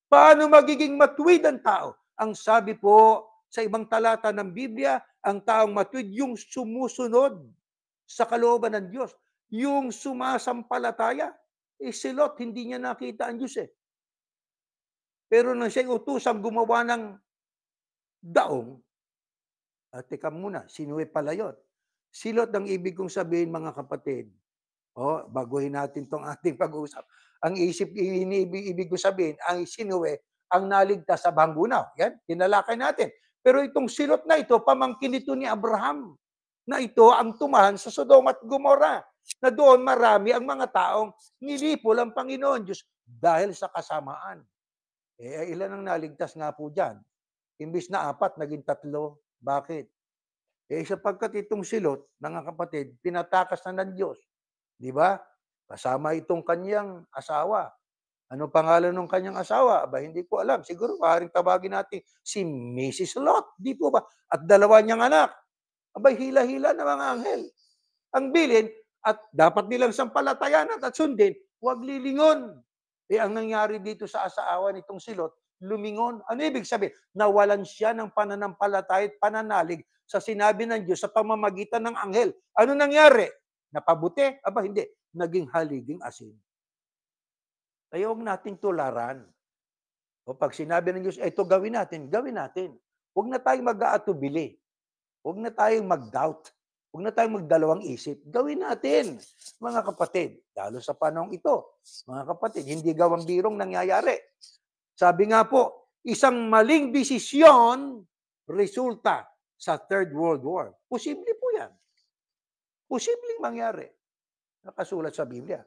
Paano magiging matuwid ang tao? Ang sabi po sa ibang talata ng Biblia, ang taong matuwid yung sumusunod sa kalooban ng Diyos. Yung sumasampalataya. Si Lot, hindi niya nakita ang Diyos Pero nang siya utusang gumawa ng daong, teka muna, sinuwi pala yun. Si Lot ang ibig kong sabihin, mga kapatid, baguhin natin tong ating pag-uusap. Ang ibig kong sabihin, ang sinuwi, ang naligtas sa banggunaw. Yan, tinalakay natin. Pero itong si Lot na ito, pamangkin ito ni Abraham, na ito ang tumahan sa Sodom at Gomora, na doon marami ang mga taong nilipol ang Panginoon Diyos dahil sa kasamaan. Ilan ang naligtas nga po dyan? Imbis na 4, naging 3. Bakit? Sapagkat itong si Lot, mga kapatid, pinatakas na ng Diyos. Di ba? Kasama itong kanyang asawa. Ano pangalan ng kanyang asawa? Hindi ko alam. Siguro maaaring tawagin natin si Mrs. Lot. Di po ba? At 2 niyang anak. Hila-hila na mga anghel. Ang bilin, at dapat nilang sampalatayanan at sundin, huwag lilingon. Ang nangyari dito sa asawa nitong si Lot, lumingon. Ano ibig sabihin? Nawalan siya ng pananampalataya at pananalig sa sinabi ng Diyos sa pamamagitan ng anghel. Ano nangyari? Napabuti? Hindi. Naging haliging asin. Kaya huwag nating tularan. Pag sinabi ng Diyos, ito gawin natin, gawin natin. Huwag na tayong mag-aatubili. Huwag na tayong mag-doubt. Huwag na tayong magdalawang isip. Gawin natin, mga kapatid. Lalo sa panahong ito, mga kapatid, hindi gawang birong nangyayari. Sabi nga po, isang maling desisyon resulta sa Third World War. Posible po yan. Posibleng mangyari. Nakasulat sa Biblia.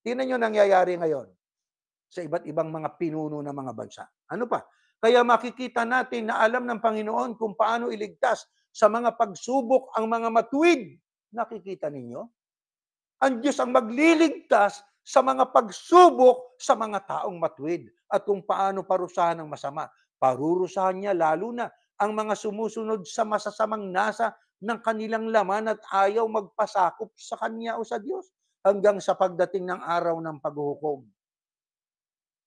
Tingnan nyo nangyayari ngayon sa iba't ibang mga pinuno ng mga bansa. Ano pa? Kaya makikita natin na alam ng Panginoon kung paano iligtas sa mga pagsubok ang mga matuwid. Nakikita ninyo? Ang Diyos ang magliligtas sa mga pagsubok sa mga taong matuwid at kung paano parusahan ang masama. Parurusahan niya lalo na ang mga sumusunod sa masasamang nasa ng kanilang laman at ayaw magpasakop sa Kanya o sa Diyos hanggang sa pagdating ng araw ng paghuhukom.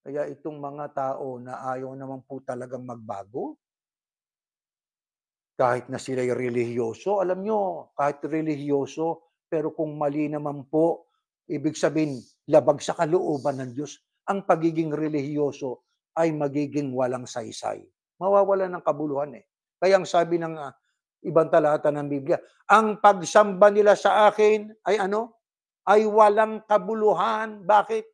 Kaya itong mga tao na ayaw naman po talagang magbago, kahit na sila'y relihiyoso, alam nyo, kahit relihiyoso, pero kung mali naman po, ibig sabihin, labag sa kalooban ng Diyos, ang pagiging relihiyoso ay magiging walang saysay. Mawawala ng kabuluhan eh. Kaya ang sabi ng ibang talata ng Biblia, ang pagsamba nila sa akin ay ano? Ay walang kabuluhan. Bakit?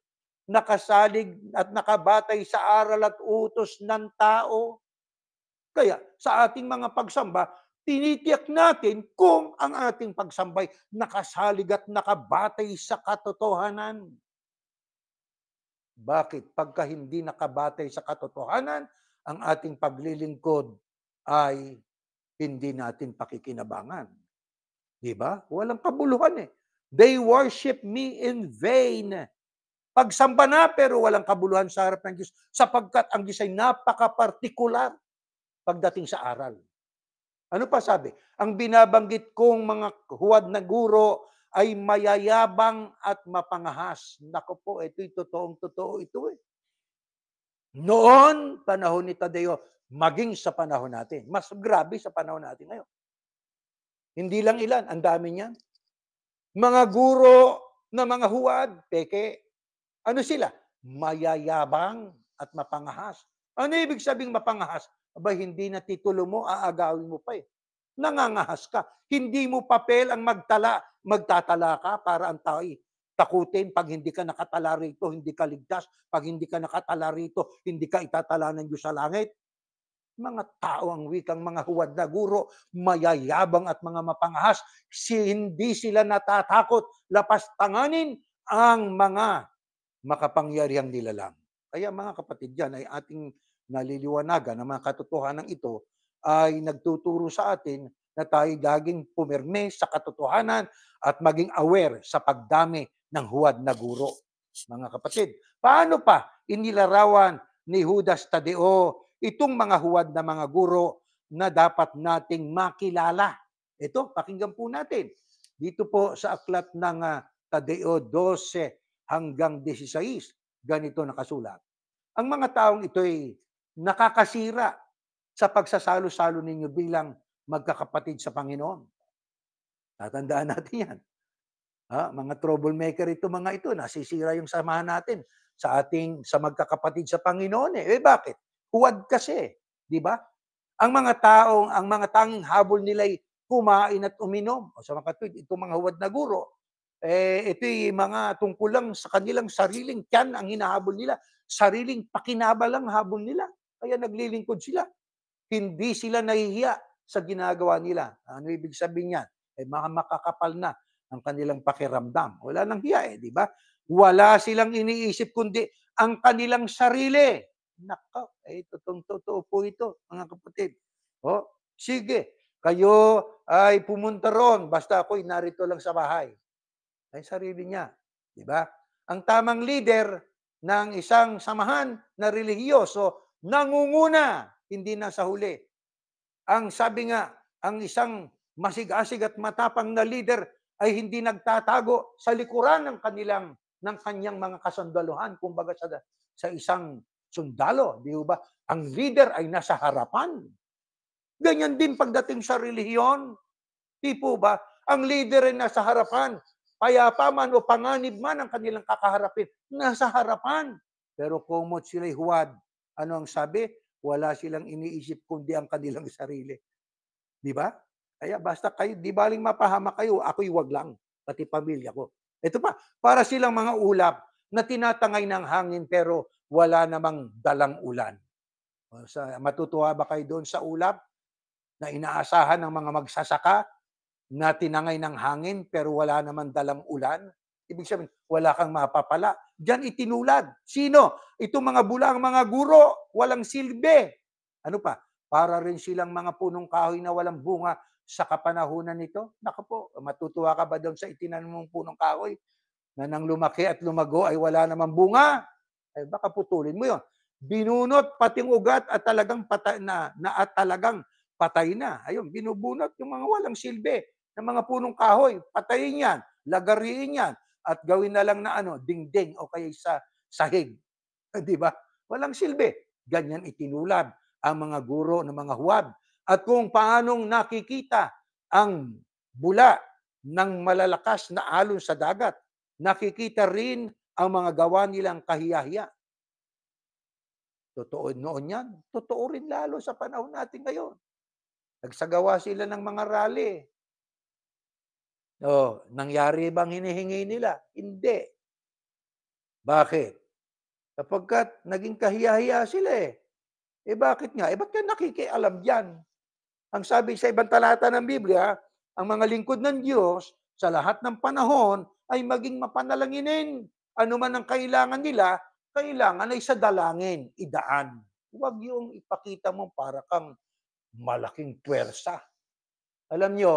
Nakasalig at nakabatay sa aral at utos ng tao. Kaya sa ating mga pagsamba, tinitiyak natin kung ang ating pagsambay nakasalig at nakabatay sa katotohanan. Bakit? Pagka hindi nakabatay sa katotohanan, ang ating paglilingkod ay hindi natin pakikinabangan. Di ba? Walang kabuluhan eh. They worship me in vain. Pagsamba na pero walang kabuluhan sa harap ng Diyos sapagkat ang Diyos ay napaka-partikular pagdating sa aral. Ano pa sabi? Ang binabanggit kong mga huwad na guro ay mayayabang at mapangahas. Nako po, ito'y totoong-totoo ito eh. Noon, panahon ni Tadeo, maging sa panahon natin. Mas grabe sa panahon natin ngayon. Hindi lang ilan, ang dami niyan. Mga guro na mga huwad, peke. Ano sila? Mayayabang at mapangahas. Ano ibig sabing mapangahas? Aba, hindi na titulo mo, aagawin mo pa eh. Nangangahas ka. Hindi mo papel ang magtatala ka para ang tao'y takutin. Pag hindi ka nakatala rito, hindi ka ligtas. Pag hindi ka nakatala rito, hindi ka itatala ng Diyos sa langit. Mga tao ang wikang mga huwad na guro, mayayabang at mga mapangahas. Hindi sila natatakot lapastanganin ang mga makapangyarihang nilalang. Kaya mga kapatid, yan ay ating naliliwanagan na mga katotohanan ito ay nagtuturo sa atin na tayo laging pumirme sa katotohanan at maging aware sa pagdami ng huwad na guro. Mga kapatid, paano pa inilarawan ni Judas Tadeo itong mga huwad na mga guro na dapat nating makilala? Ito, pakinggan po natin. Dito po sa aklat ng Tadeo 12 hanggang 16, ganito nakasulat. Ang mga taong ito'y nakakasira sa pagsasalo-salo ninyo bilang magkakapatid sa Panginoon. Tatandaan natin yan. Mga troublemaker mga ito, nasisira yung samahan natin sa magkakapatid sa Panginoon eh. Bakit? Huwad kasi, di ba? Ang mga tanging habol nila'y kumain at uminom. O sa mga kapatid, itong mga huwad na guro, ito'y mga tungkol lang sa kanilang sariling tiyan ang hinahabol nila. Sariling pakinabal lang habol nila. Kaya naglilingkod sila. Hindi sila nahihiya sa ginagawa nila. Ano ibig sabihin niyan? Mga makakapal na ang kanilang pakiramdam. Wala nang hiya di ba? Wala silang iniisip kundi ang kanilang sarili. Nako, totoo po ito, mga kapatid. Sige, kayo ay pumunta ron, basta ako'y narito lang sa bahay. Ay sarili niya, di ba? Ang tamang leader ng isang samahan na relihiyoso, nangunguna, hindi na sa huli. Ang sabi nga, ang isang masigasig at matapang na leader ay hindi nagtatago sa likuran ng kanyang mga kasundaluhan, kumbaga sa isang sundalo, di ba? Ang leader ay nasa harapan. Ganyan din pagdating sa relihiyon. Di po ba? Ang leader ay nasa harapan. Payapa man o panganib man ang kanilang kakaharapin, nasa harapan. Pero kumot sila'y huwad. Ano ang sabi? Wala silang iniisip kundi ang kanilang sarili. Di ba? Kaya basta kayo, di baling mapahama kayo, ako'y wag lang, pati pamilya ko. Ito pa, para silang mga ulap na tinatangay ng hangin pero wala namang dalang ulan. Matutuwa ba kayo doon sa ulap na inaasahan ng mga magsasaka na tinangay ng hangin pero wala naman dalang ulan? Ibig sabihin, wala kang mapapala. Diyan itinulad. Sino? Itong mga bulang mga guro, walang silbi. Ano pa? Para rin silang mga punong kahoy na walang bunga sa kapanahunan nito. Naku po, matutuwa ka ba doon sa itinanim mong punong kahoy? na nang lumaki at lumago ay wala namang bunga, ay baka putulin mo yon. Binunot pati ang ugat at talagang patay at talagang patay na. Ayun, binubunot yung mga walang silbi ng mga punong kahoy. Patayin yan, lagariin yan, at gawin na lang na dingding o kaya sa sahig. Di ba? Walang silbi. Ganyan itinulad ang mga guro ng mga huwad. At kung paanong nakikita ang bula ng malalakas na alon sa dagat, nakikita rin ang mga gawa nilang kahiyahiya. Totoo noon yan. Totoo rin lalo sa panahon natin ngayon. Nagsagawa sila ng mga rally. Nangyari bang hinihingi nila? Hindi. Bakit? Sapagkat naging kahiyahiya sila eh. Bakit nga? Ba't ka nakikialam dyan? Ang sabi sa ibang talata ng Biblia, ang mga lingkod ng Diyos sa lahat ng panahon ay maging mapanalanginin. Ano man ang kailangan nila, kailangan ay sa dalangin, idaan. Huwag yung ipakita mo para kang malaking puwersa. Alam nyo,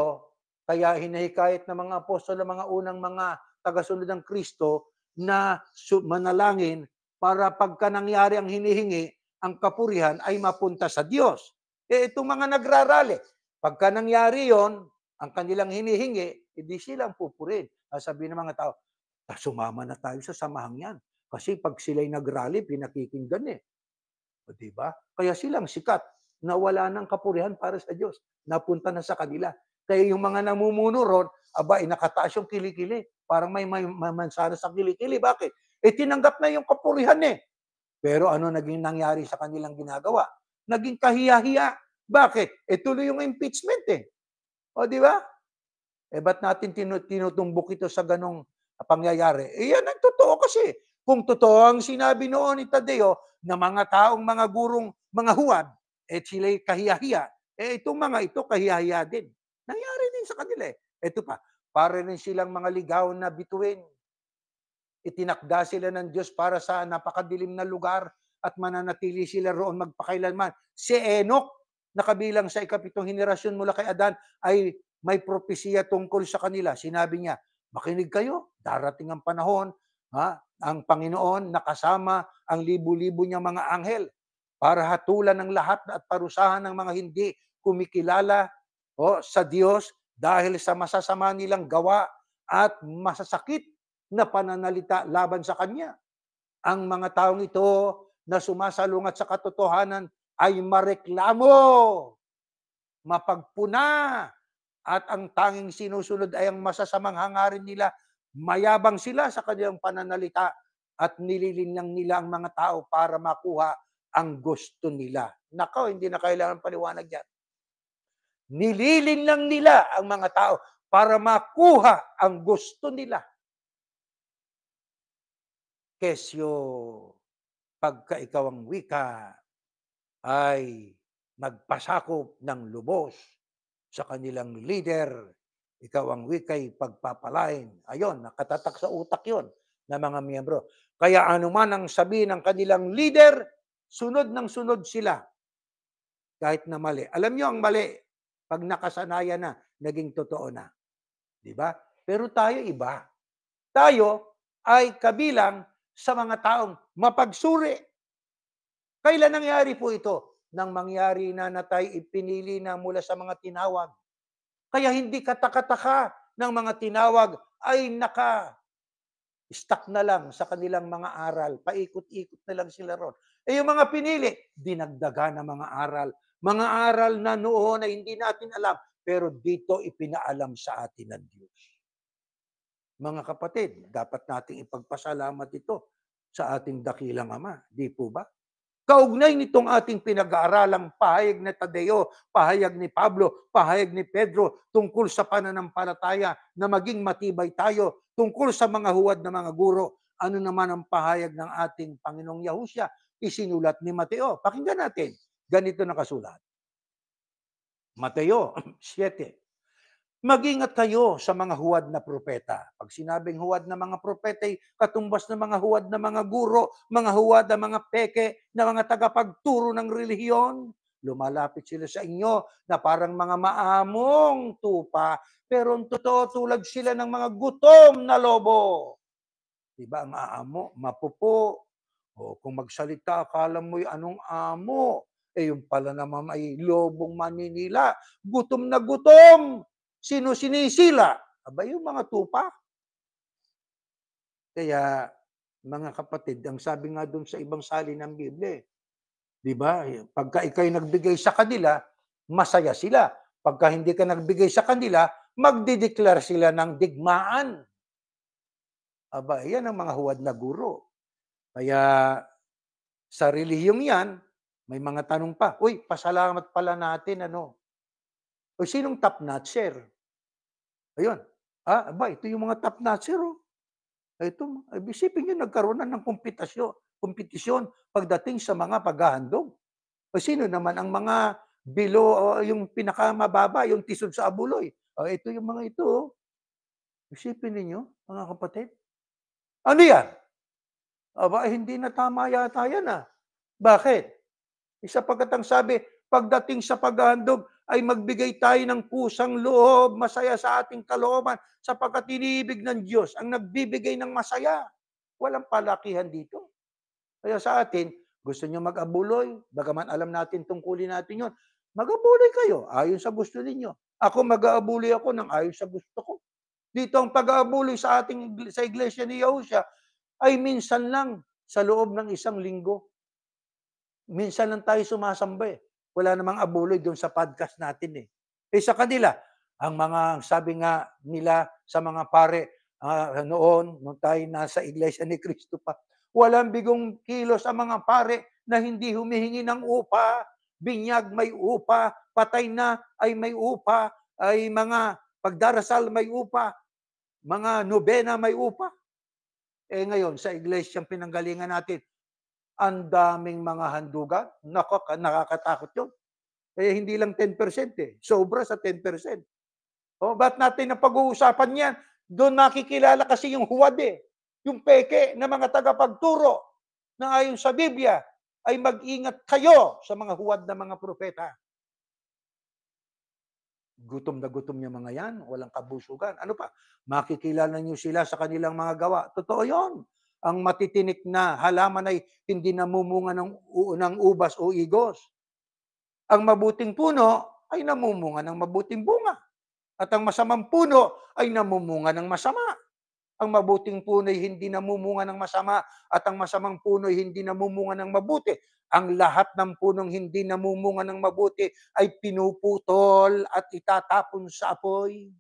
kaya hinahikayat ng mga apostol ng mga unang mga tagasunod ng Kristo na manalangin para pagka nangyari ang hinihingi, ang kapurihan ay mapunta sa Diyos. Itong mga nagrarally, pagka nangyari yon, ang kanilang hinihingi, hindi silang pupurin. Sabihin ng mga tao, sumama na tayo sa samahang yan. Kasi pag sila'y nagrally, pinakikinggan eh. O diba? Kaya silang sikat na wala ng kapurihan para sa Diyos. Napunta na sa kanila. Kaya yung mga namumuno ron, nakataas yung kilikili. Parang may mansana sa kilikili. Bakit? Tinanggap na yung kapurihan eh. Pero ano naging nangyari sa kanilang ginagawa? Naging kahiya-hiya. Bakit? Tuloy yung impeachment eh. O di ba? Ba't natin tinutumbok ito sa ganong pangyayari? Yan ang totoo kasi. Kung totoo ang sinabi noon ni Tadeo na mga taong mga gurong, mga huwad, sila'y kahiya-hiya, itong mga ito kahiya-hiya din. Nangyari din sa kanila eh. Ito pa, para rin silang mga ligaw na bituin. Itinakda sila ng Diyos para sa napakadilim na lugar at mananatili sila roon magpakailanman. Si Enoch, na kabilang sa ikapitong henerasyon mula kay Adan, ay may propesiya tungkol sa kanila. Sinabi niya, makinig kayo, darating ang panahon, ang Panginoon nakasama ang libu-libo niyang mga anghel para hatulan ng lahat at parusahan ng mga hindi kumikilala sa Diyos dahil sa masasama nilang gawa at masasakit na pananalita laban sa Kanya. Ang mga taong ito na sumasalungat sa katotohanan ay mareklamo, mapagpuna, at ang tanging sinusunod ay ang masasamang hangarin nila. Mayabang sila sa kanilang pananalita at nililinlang nila ang mga tao para makuha ang gusto nila. Nako, hindi na kailangan paliwanag yan. Nililinlang nila ang mga tao para makuha ang gusto nila. Kesyo, pagka ikaw ang wika, ay nagpasakop ng lubos sa kanilang leader, ikaw ang wika'y pagpapalain. Ayun, nakatatak sa utak yon ng mga miyembro. Kaya anuman ang sabihin ng kanilang leader, sunod ng sunod sila. Kahit na mali. Alam nyo ang mali, pag nakasanayan na, naging totoo na. Diba? Pero tayo iba. Tayo ay kabilang sa mga taong mapagsuri. Kailan nangyari po ito? Nang mangyari na tayo ipinili na mula sa mga tinawag. Kaya hindi katakataka ng mga tinawag ay naka-stuck na lang sa kanilang mga aral. Paikot-ikot na lang sila ron. Yung mga pinili, dinagdagan ng mga aral. Mga aral na noon ay hindi natin alam, pero dito ipinaalam sa atin ng Diyos. Mga kapatid, dapat nating ipagpasalamat ito sa ating dakilang Ama. Di po ba? Kaugnay nitong ating pinag-aaralang pahayag ni Tadeo, pahayag ni Pablo, pahayag ni Pedro tungkol sa pananampalataya na maging matibay tayo, tungkol sa mga huwad na mga guro. Ano naman ang pahayag ng ating Panginoong Yahusya? Isinulat ni Mateo. Pakinggan natin. Ganito nakasulat. Mateo 7. Mag-ingat kayo sa mga huwad na propeta. Pag sinabing huwad na mga propeta, katumbas na mga huwad na mga guro, mga huwad na mga peke, na mga tagapagturo ng relihiyon. Lumalapit sila sa inyo na parang mga maamong tupa, pero ang totoo tulad sila ng mga gutom na lobo. Di ba, ang aamo, mapupo. O kung magsalita, akala mo'y anong amo. Yung pala naman ay lobong maninila. Gutom na gutom. Sino sinisila? Aba, yung mga tupa. Kaya, mga kapatid, ang sabi nga doon sa ibang salin ng Biblia, di ba, pagka ikaw'y nagbigay sa kanila, masaya sila. Pagka hindi ka nagbigay sa kanila, magdideklar sila ng digmaan. Aba, yan ang mga huwad na guro. Kaya, sa relihiyong yan, may mga tanong pa. Uy, pasalamat pala natin, ano? O sinong top notcher? Ayun. Aba, ito yung mga top notcher, oh. Ito, isipin nyo, nagkaroon na ng kompetisyon pagdating sa mga paghahandog. O sino naman ang mga below, yung pinakamababa, yung tisod sa abuloy? Ito yung mga ito, oh. Isipin ninyo, mga kapatid. Ano yan? Aba, hindi na tama yata yan, ah. Bakit? Sapagkat ang sabi, pagdating sa paghahandog ay magbigay tayo ng pusang loob, masaya sa ating kalooban, sapagkat iniibig ng Diyos ang nagbibigay ng masaya. Walang palakihan dito. Kaya sa atin, gusto nyo mag-abuloy, bagaman alam natin tungkulin natin yon, mag-abuloy kayo, ayon sa gusto ninyo. Ako, mag-aabuloy ako ng ayon sa gusto ko. Dito ang pag-aabuloy sa iglesia ni Yahusha ay minsan lang sa loob ng isang linggo. Minsan lang tayo sumasamba eh. Wala namang abuloy doon sa podcast natin eh. Sa kanila, ang mga sabi nga nila sa mga pare noon, nung tayo nasa Iglesia ni Cristo pa, walang bigong kilos ang mga pare na hindi humihingi ng upa, binyag may upa, patay na ay may upa, ay mga pagdarasal may upa, mga nobena may upa. Ngayon, sa iglesyang pinanggalingan natin, ang daming mga handugan. Nakakatakot yun. Hindi lang 10% eh. Sobra sa 10%. Ba't natin na pag-uusapan yan? Doon nakikilala kasi yung huwad eh. Yung peke na mga tagapagturo na ayon sa Biblia ay mag-ingat kayo sa mga huwad na mga propeta. Gutom na gutom yung mga yan, walang kabusugan. Ano pa? Makikilala nyo sila sa kanilang mga gawa. Totoo yon. Ang matitinik na halaman ay hindi namumunga ng ubas o igos. Ang mabuting puno ay namumunga ng mabuting bunga. At ang masamang puno ay namumunga ng masama. Ang mabuting puno ay hindi namumunga ng masama at ang masamang puno ay hindi namumunga ng mabuti. Ang lahat ng punong hindi namumunga ng mabuti ay pinuputol at itatapon sa apoy.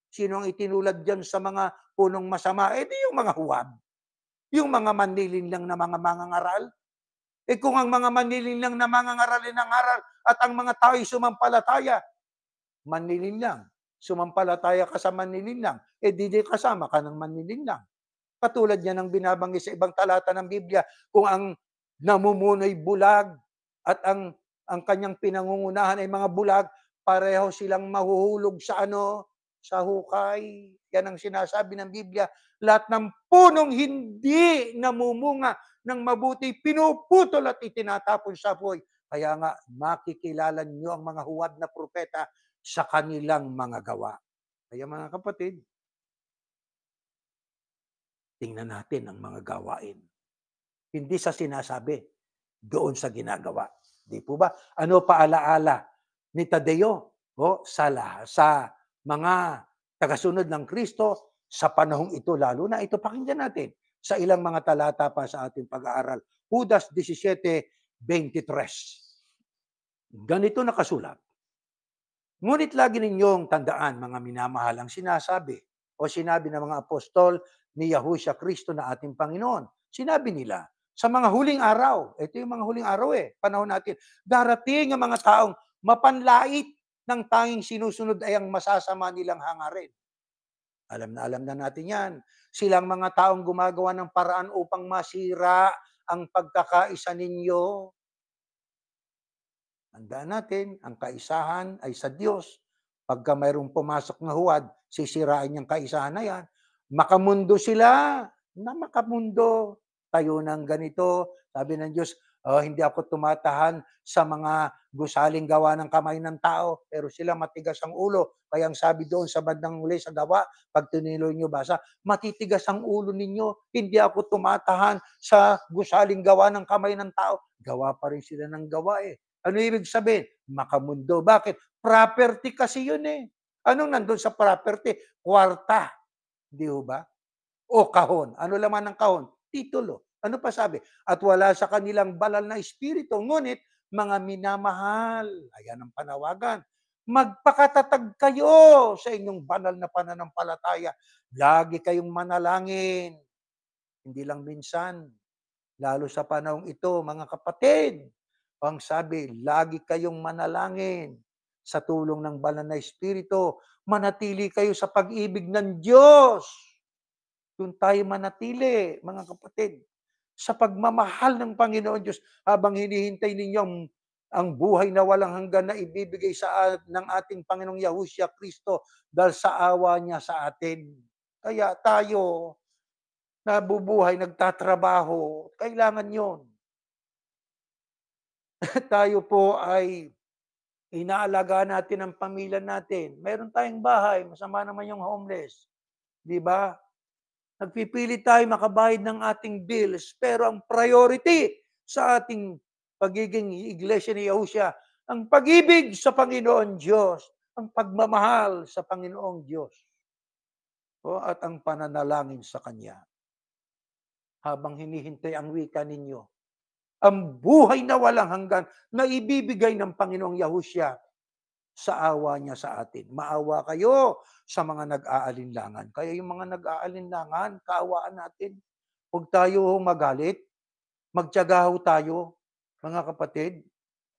Sino ang itinulad dyan sa mga punong masama? Di yung mga huwad. Yung mga manlilinlang na mga mangangaral. Kung ang mga manlilinlang na mangangaral ay nangaral at ang mga tao ay sumampalataya, manlilinlang, sumampalataya ka sa manlilinlang, di kasama ka ng manlilinlang. Katulad niya ng binabanggit sa ibang talata ng Biblia, kung ang namumuno'y bulag at ang kanyang pinangungunahan ay mga bulag, pareho silang mahuhulog sa sa hukay. Yan ang sinasabi ng Biblia. Lahat ng punong hindi namumunga ng mabuti, pinuputol at itinatapon sa apoy. Kaya nga, makikilala niyo ang mga huwad na propeta sa kanilang mga gawa. Kaya mga kapatid, tingnan natin ang mga gawain. Hindi sa sinasabi, doon sa ginagawa. Di po ba? Ano paalaala ni Tadeo sa mga tagasunod ng Kristo sa panahong ito, lalo na ito, pakinggan natin sa ilang mga talata pa sa ating pag-aaral. Judas 17:23. Ganito nakasulat. Ngunit lagi ninyong tandaan, mga minamahalang sinabi ng mga apostol ni Yahushua Kristo na ating Panginoon. Sinabi nila, sa mga huling araw, ito yung mga huling araw panahon natin, darating ang mga taong mapanlait ng tanging sinusunod ay ang masasama nilang hangarin. Alam na natin yan. Silang mga taong gumagawa ng paraan upang masira ang pagkakaisa ninyo. Tandaan natin, ang kaisahan ay sa Diyos. Pagka mayroong pumasok na huwad, sisirain niyang kaisahan na yan. Makamundo sila na makamundo. magtayo ng ganito. Sabi ng Diyos, hindi ako tumatahan sa mga gusaling gawa ng kamay ng tao, pero sila matigas ang ulo. Kaya ang sabi doon sa bandang huli sa gawa, pag tinuloy nyo basa, matitigas ang ulo ninyo. Hindi ako tumatahan sa gusaling gawa ng kamay ng tao. Gawa pa rin sila ng gawa eh. Ano ibig sabihin? Makamundo. Bakit? Property kasi yun eh. Anong nandun sa property? Kwarta. Di ba? O kahon. Ano laman ng kahon? Titulo. Ano pa sabi? At wala sa kanilang banal na espiritu, ngunit mga minamahal. Ayan ang panawagan. Magpakatatag kayo sa inyong banal na pananampalataya. Lagi kayong manalangin. Hindi lang minsan. Lalo sa panahong ito, mga kapatid. Ang sabi, lagi kayong manalangin sa tulong ng banal na espiritu. Manatili kayo sa pag-ibig ng Diyos. Doon tayo manatili, mga kapatid, sa pagmamahal ng Panginoon Diyos habang hinihintay ninyo ang buhay na walang hanggan na ibibigay ng ating Panginoong Yahushua Kristo dahil sa awa niya sa atin. Kaya tayo, nabubuhay, nagtatrabaho, kailangan yon. Tayo po ay inaalagaan natin ang pamilya natin. Meron tayong bahay, masama naman yung homeless. Di ba? Nagpipili tayo makabayad ng ating bills, pero ang priority sa ating pagiging iglesia ni Yahushua, ang pag-ibig sa Panginoon Diyos, ang pagmamahal sa Panginoong Diyos, at ang pananalangin sa Kanya. Habang hinihintay ang wika ninyo, ang buhay na walang hanggan na ibibigay ng Panginoong Yahushua sa awa niya sa atin. Maawa kayo sa mga nag-aalinlangan. Kaya yung mga nag-aalinlangan, kaawaan natin. Huwag tayo magalit. Magtiyaga tayo, mga kapatid.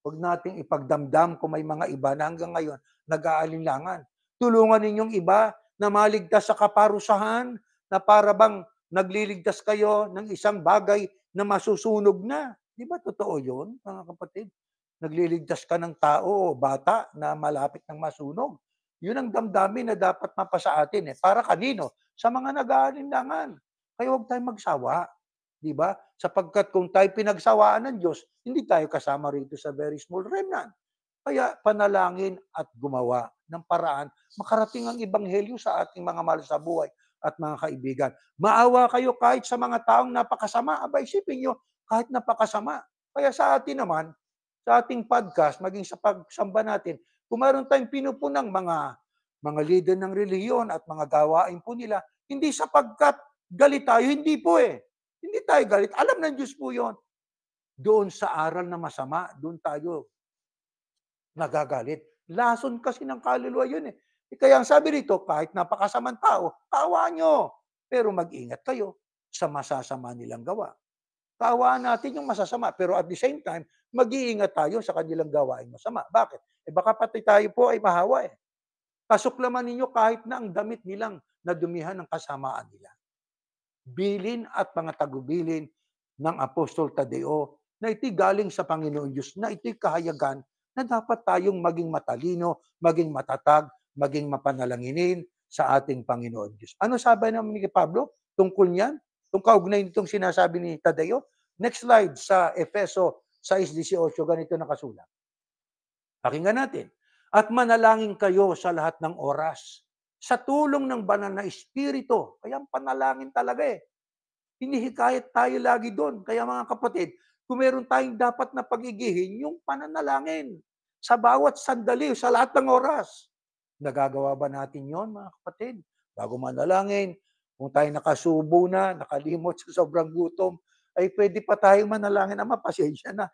Huwag nating ipagdamdam kung may mga iba na hanggang ngayon nag-aalinlangan. Tulungan ninyong iba na maligtas sa kaparusahan, na para bang nagliligtas kayo ng isang bagay na masusunog na. Di ba totoo yun, mga kapatid? Nagliligtas ka ng tao o bata na malapit ng masunog. Yun ang damdamin na dapat mapasa atin. Para kanino? Sa mga nag-aalinlangan. Kaya huwag tayong magsawa. Di ba? Sapagkat kung tayo pinagsawaan ng Diyos, hindi tayo kasama rito sa very small remnant. Kaya panalangin at gumawa ng paraan, makarating ang ebanghelyo sa ating mga mahal sa buhay at mga kaibigan. Maawa kayo kahit sa mga taong napakasama. Aba, isipin nyo, kahit napakasama. Kaya sa atin naman, sa ating podcast, maging sa pagsamba natin, kung mayroon tayong pinupunang mga leader ng relihiyon at mga gawain po nila, hindi sapagkat galit tayo, hindi po eh. Hindi tayo galit. Alam ng Diyos po yon. Doon sa aral na masama, doon tayo nagagalit. Lason kasi ng kaluluwa yun eh. Kaya ang sabi rito, kahit napakasamang tao, kaawaan nyo. Pero mag-ingat kayo sa masasama nilang gawa. Kaawaan natin yung masasama, pero at the same time, mag-iingat tayo sa kanilang gawain masama. Bakit? Baka pati tayo po ay mahawa eh. Kasuklaman ninyo kahit na ang damit nilang nadumihan ng kasamaan nila. Bilin at mga tagubilin ng Apostol Tadeo na ito'y galing sa Panginoon Diyos, na ito'y kahayagan na dapat tayong maging matalino, maging matatag, maging mapanalanginin sa ating Panginoon Diyos. Ano sabi naman ni Pablo tungkol niyan? Kung kaugnay nitong sinasabi ni Tadeo. Next slide sa Efeso 6:18, ganito nakasulat. Pakinggan natin. At manalangin kayo sa lahat ng oras, sa tulong ng banal na espiritu. Kaya ang panalangin talaga eh. Hinihikayat tayo lagi doon. Kaya mga kapatid, kung meron tayong dapat na pagigihin, yung pananalangin sa bawat sandali, sa lahat ng oras. Nagagawa ba natin yon, mga kapatid? Bago manalangin, kung tayo nakasubo na, nakalimot sa sobrang gutom, ay pwede pa tayong manalangin, Ama, pasensya na.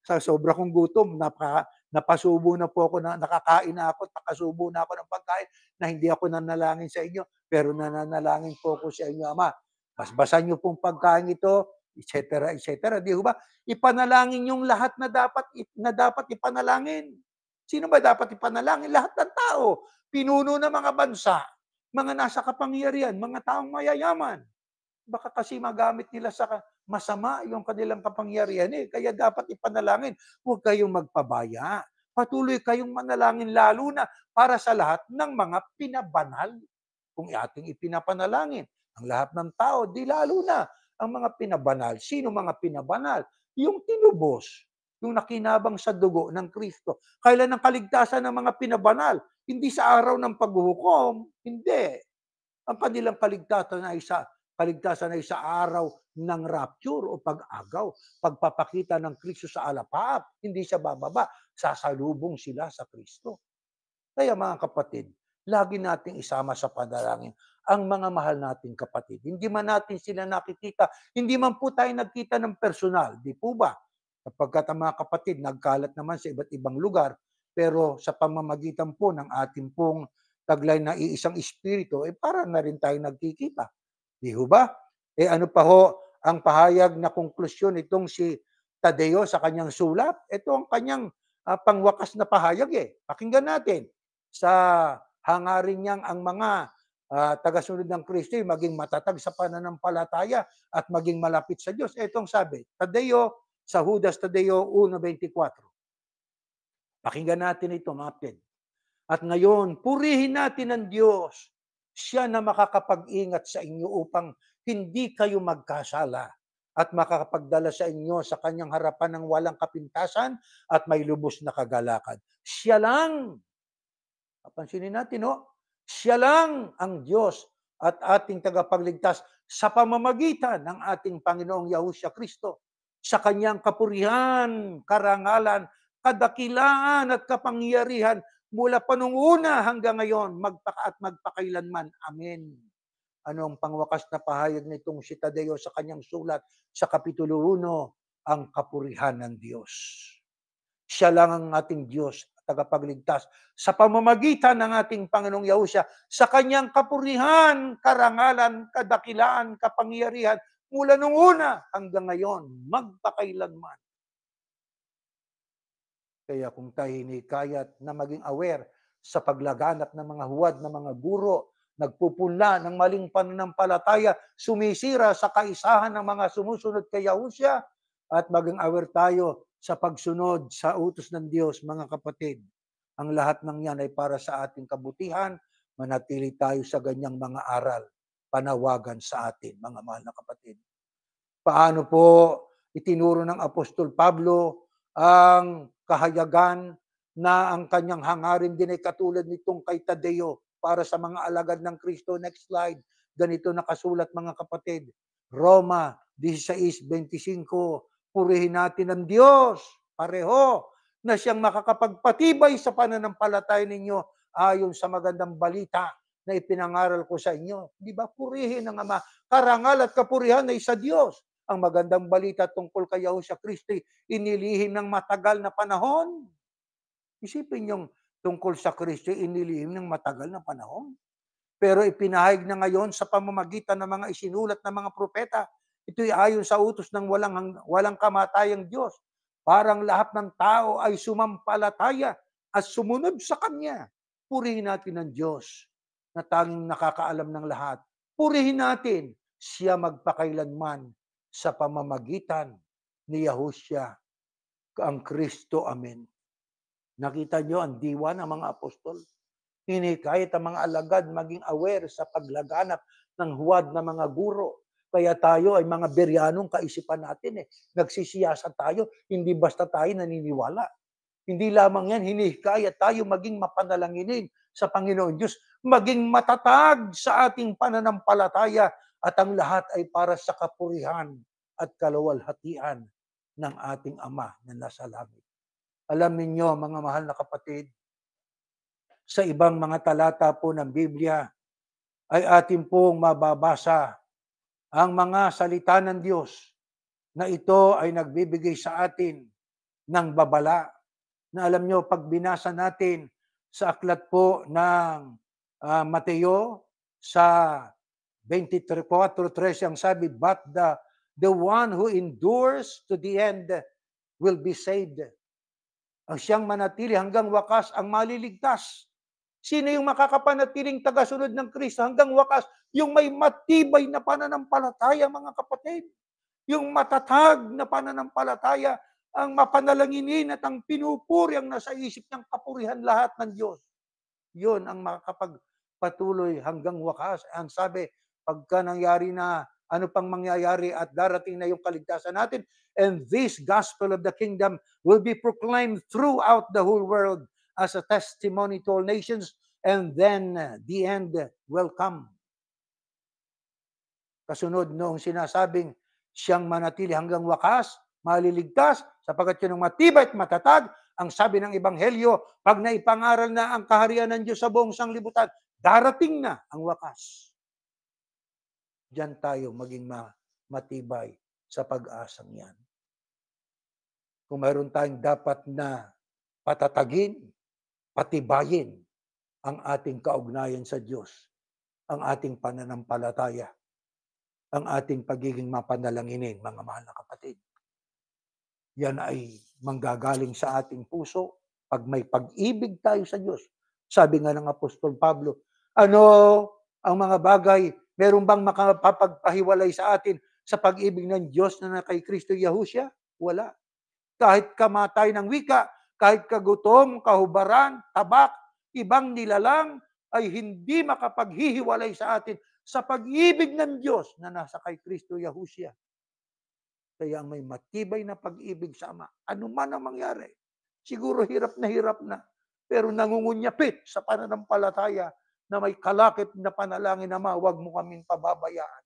Sa sobra kong gutom, napasubo na po ako, nakakain na ako, nakasubo na ako ng pagkain na hindi ako nanalangin sa inyo, pero nananalangin po ako sa inyo, Ama. Basbasan niyo pong pagkain ito, etc., etc. Di ba? Ipanalangin yung lahat na dapat ipanalangin. Sino ba dapat ipanalangin? Lahat ng tao. Pinuno ng mga bansa, mga nasa kapangyarihan, mga taong mayayaman. Baka kasi magamit nila sa masama yung kanilang kapangyarihan eh. Kaya dapat ipanalangin. Huwag kayong magpabaya. Patuloy kayong manalangin lalo na para sa lahat ng mga pinabanal. Kung ating ipinapanalangin ang lahat ng tao, di lalo na ang mga pinabanal. Sino mga pinabanal? Yung tinubos, yung nakinabang sa dugo ng Kristo. Kailan ang kaligtasan ng mga pinabanal? Hindi sa araw ng paghuhukom, hindi. Ang kanilang kaligtasan ay sa araw ng rapture o pag-agaw, pagpapakita ng Kristo sa alapaap, hindi siya bababa, sasalubong sila sa Kristo. Kaya mga kapatid, lagi nating isama sa panalangin ang mga mahal nating kapatid. Hindi man natin sila nakikita, hindi man po tayo nagkita ng personal, di po ba? Kapagkat ang mga kapatid nagkalat naman sa iba't ibang lugar, pero sa pamamagitan po ng ating pong taglay na iisang espiritu, para na rin tayo nagkikita. Di ho ba? Ano pa ho ang pahayag na konklusyon itong si Tadeo sa kanyang sulat? Ito ang kanyang pangwakas na pahayag Pakinggan natin. Sa hangarin niyang ang mga tagasunod ng Kristo maging matatag sa pananampalataya at maging malapit sa Diyos. Itong sabi, Tadeo, sa Judas Tadeo 1:24. Pakinggan natin ito, mga kapatid. At ngayon, purihin natin ang Diyos. Siya na makakapag-ingat sa inyo upang hindi kayo magkasala at makakapagdala sa inyo sa kanyang harapan ng walang kapintasan at may lubos na kagalakan. Siya lang, papansinin natin, siya lang ang Diyos at ating tagapagligtas sa pamamagitan ng ating Panginoong Yahushua Kristo. Sa kanyang kapurihan, karangalan, kadakilaan at kapangyarihan mula pa nung una hanggang ngayon, magpakailanman. Amen. Ano ang pangwakas na pahayag nitong si Tadeo sa kanyang sulat sa Kapitulo 1, ang kapurihan ng Diyos. Siya lang ang ating Diyos at tagapagligtas sa pamamagitan ng ating Panginoong Yahushua sa kanyang kapurihan, karangalan, kadakilaan, kapangyarihan mula nung una hanggang ngayon, magpakailanman. Kaya kung tayo hinikayat na maging aware sa paglaganap ng mga huwad ng mga guro, nagpupunla ng maling pananampalataya, sumisira sa kaisahan ng mga sumusunod kay Yahushua, at maging aware tayo sa pagsunod sa utos ng Diyos, mga kapatid. Ang lahat ng yan ay para sa ating kabutihan, manatili tayo sa ganyang mga aral, panawagan sa atin, mga mahal na kapatid. Paano po itinuro ng Apostol Pablo ang kahayagan na ang kanyang hangarin din ay katulad nitong kay Tadeo para sa mga alagad ng Kristo. Next slide. Ganito nakasulat, mga kapatid. Roma 16:25. Purihin natin ang Diyos, pareho, na siyang makakapagpatibay sa pananampalataya ninyo ayon sa magandang balita na ipinangaral ko sa inyo. Di ba? Purihin ang Ama. Karangal at kapurihan ay sa Diyos. Ang magandang balita tungkol kay Yahushua Kristo inilihim ng matagal na panahon. Isipin yung tungkol sa Kristo inilihim ng matagal na panahon. Pero ipinahayag na ngayon sa pamamagitan ng mga isinulat ng mga propeta. Ito'y ayon sa utos ng walang kamatayang Diyos. Parang lahat ng tao ay sumampalataya at sumunod sa Kanya. Purihin natin ang Diyos na tanging nakakaalam ng lahat. Purihin natin siya magpakailanman sa pamamagitan ni Yahushua ang Kristo. Amen. Nakita nyo ang diwa ng mga apostol? Hinikayat ang mga alagad maging aware sa paglaganap ng huwad ng mga guro. Kaya tayo ay mga beryanong kaisipan natin Nagsisiyasa tayo, hindi basta tayo naniniwala. Hindi lamang yan, hinikayat tayo maging mapanalanginin sa Panginoon Diyos, maging matatag sa ating pananampalataya, at ang lahat ay para sa kapurihan at kaluwalhatian ng ating Ama na nasa langit. Alam ninyo, mga mahal na kapatid, sa ibang mga talata po ng Biblia ay atin pong mababasa ang mga salita ng Diyos na ito ay nagbibigay sa atin ng babala. Na alam nyo, pag binasa natin sa aklat po ng Mateo sa 24:13, ang sabi, but the one who endures to the end will be saved. Ang siyang manatili hanggang wakas ang maliligtas. Sino yung makakapanatiling tagasunod ng Kristo hanggang wakas? Yung may matibay na pananampalataya, mga kapatid. Yung matatag na pananampalataya, ang mapanalanginin at ang pinupuri ang nasa isip niyang kapurihan lahat ng Diyos. Yun ang makakapagpatuloy hanggang wakas. Ang sabi, pagka nangyari na ano pang mangyayari at darating na yung kaligtasan natin. And this gospel of the kingdom will be proclaimed throughout the whole world as a testimony to all nations, and then the end will come. Kasunod noong sinasabing siyang manatili hanggang wakas, maliligtas, sapagkat yun ang matibay at matatag. Ang sabi ng Ebanghelyo, pag naipangaral na ang kaharian ng Diyos sa buong sanglibutan, darating na ang wakas. Diyan tayo maging matibay sa pag-asang yan. Kung mayroon tayong dapat na patatagin, patibayin ang ating kaugnayan sa Diyos, ang ating pananampalataya, ang ating pagiging mapanalanginin, mga mahal na kapatid. Yan ay manggagaling sa ating puso pag may pag-ibig tayo sa Diyos. Sabi nga ng Apostol Pablo, ano ang mga bagay, meron bang makapagpahiwalay sa atin sa pag-ibig ng Diyos na kay Kristo Yahushua? Wala. Kahit kamatay ng wika, kahit kagutom, kahubaran, tabak, ibang nilalang, ay hindi makapaghihiwalay sa atin sa pag-ibig ng Diyos na nasa kay Kristo Yahushua. Kaya may matibay na pag-ibig sa Ama. Ano man ang mangyari. Siguro hirap na, pero nangungunyapit sa pananampalataya na may kalakip na panalangin, Ama, huwag mo kaming pababayaan.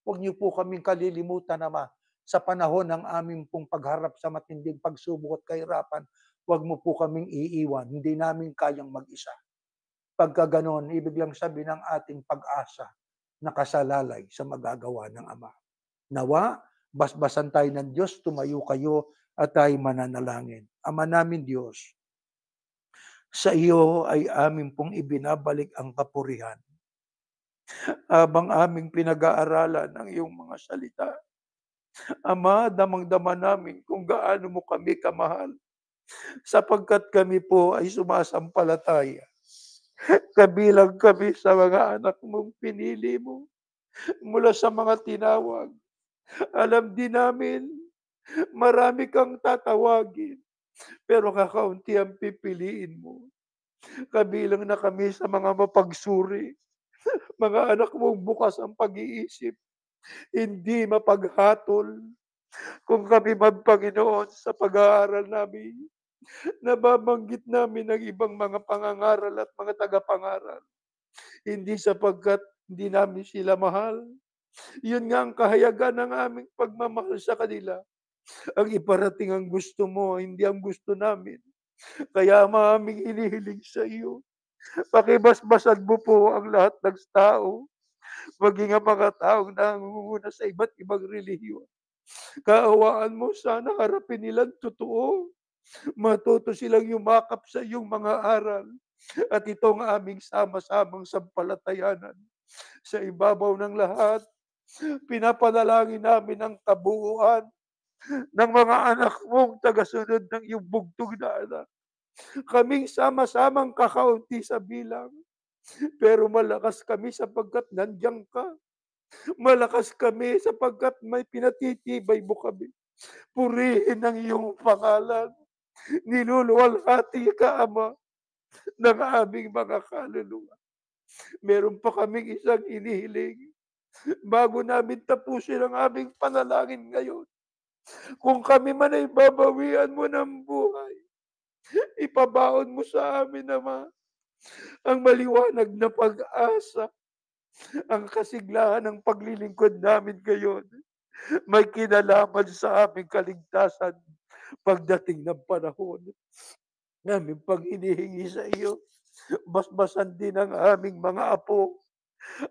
Huwag niyo po kaming kalilimutan, Ama, sa panahon ng aming pong pagharap sa matinding pagsubok at kahirapan. Huwag mo po kaming iiwan. Hindi namin kayang mag-isa. Pagka ganon, ibig lang sabihin ng ating pag-asa nakasalalay sa magagawa ng Ama. Nawa, basbasan tayo ng Diyos, tumayo kayo at tayo mananalangin. Ama namin Diyos, sa iyo ay amin pong ibinabalik ang kapurihan. Habang aming pinag-aaralan ang iyong mga salita, Ama, damang-dama namin kung gaano mo kami kamahal, sapagkat kami po ay sumasampalataya. Kabilang kami sa mga anak mong pinili mo mula sa mga tinawag. Alam din namin, marami kang tatawagin, pero kakaunti ang pipiliin mo. Kabilang na kami sa mga mapagsuri, mga anak mong bukas ang pag-iisip, hindi mapaghatol. Kung kami man, Panginoon, sa pag-aaral namin, nababanggit namin ang ibang mga pangangaral at mga tagapangaral. Hindi sapagkat hindi namin sila mahal. Yun nga ang kahayagan ng aming pagmamahal sa kanila. Ang iparating ang gusto mo, hindi ang gusto namin. Kaya aming hinihiling sa iyo, pakibasbasan mo po ang lahat ng tao, maging ang mga taong nangunguna sa iba't ibang relihiyon. Kaawaan mo, sana harapin nilang totoo. Matuto silang yumakap sa iyong mga aral. At itong aming sama-samang sampalatayanan. Sa ibabaw ng lahat, pinapanalangin namin ang kabuuan ng mga anak mong tagasunod ng iyong bugtong na anak. Kaming sama-samang kakaunti sa bilang, pero malakas kami sapagkat nandiyan ka. Malakas kami sapagkat may pinatitibay mo kami. Purihin ang iyong pangalan. Niluluwalhati ka, Ama, ng aming mga kaluluwa. Meron pa kaming isang inihiling bago namin tapusin ang aming panalangin ngayon. Kung kami man ay babawian mo ng buhay, ipabaon mo sa amin, Ama, ang maliwanag na pag-asa, ang kasiglahan ng paglilingkod namin ngayon. May kinalaman sa aming kaligtasan pagdating ng panahon. Namin pag hinihingi sa iyo, basbasan din ang aming mga apo,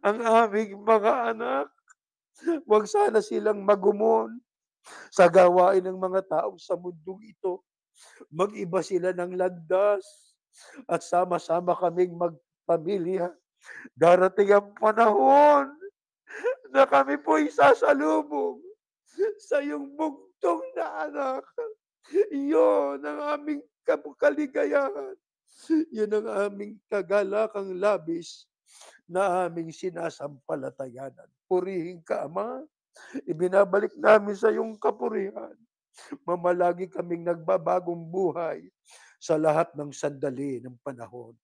ang aming mga anak. Huwag sana silang magumon sa gawain ng mga taong sa mundong ito. Mag-iba sila ng landas at sama-sama kaming magpamilya. Darating ang panahon na kami po'y sasalubong sa iyong bugtong na anak. Iyon ang aming kaligayahan. Yun ang aming kagalakang labis na aming sinasampalatayanan. Purihin ka, Ama. Ibinabalik namin sa iyong kapurihan. Mamalagi kaming nagbabagong buhay sa lahat ng sandali ng panahon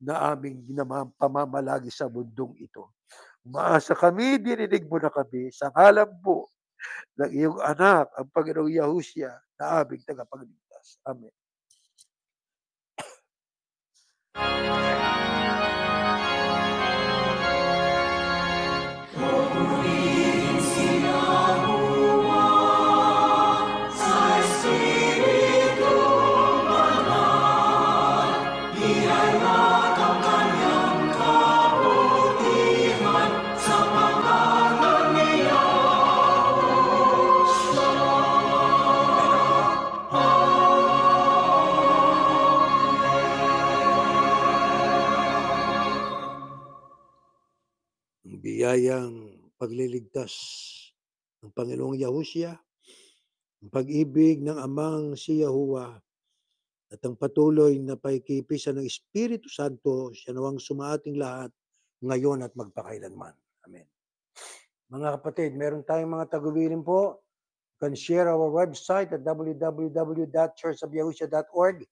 na aming pamamalagi sa mundong ito. Umaasa kami, dininig mo na kami sa ngalan po ng iyong anak, ang Panginoong Yahushua, na aming tagapagligtas. Amen. Purihin si Yahuwah sa Espiritu Banal. Ihayag ang kanyang kabutihan sa pangalan ni Ang biyayang pagliligtas ng Panginoong Yahushua, ang pag-ibig ng Amang si Yahuwah, at ang patuloy na paikipisan ng Espiritu Santo, siya nawang sumaating lahat ngayon at magpakailanman. Amen. Mga kapatid, meron tayong mga tagubilin po. You can share our website at www.churchofyahushua.org,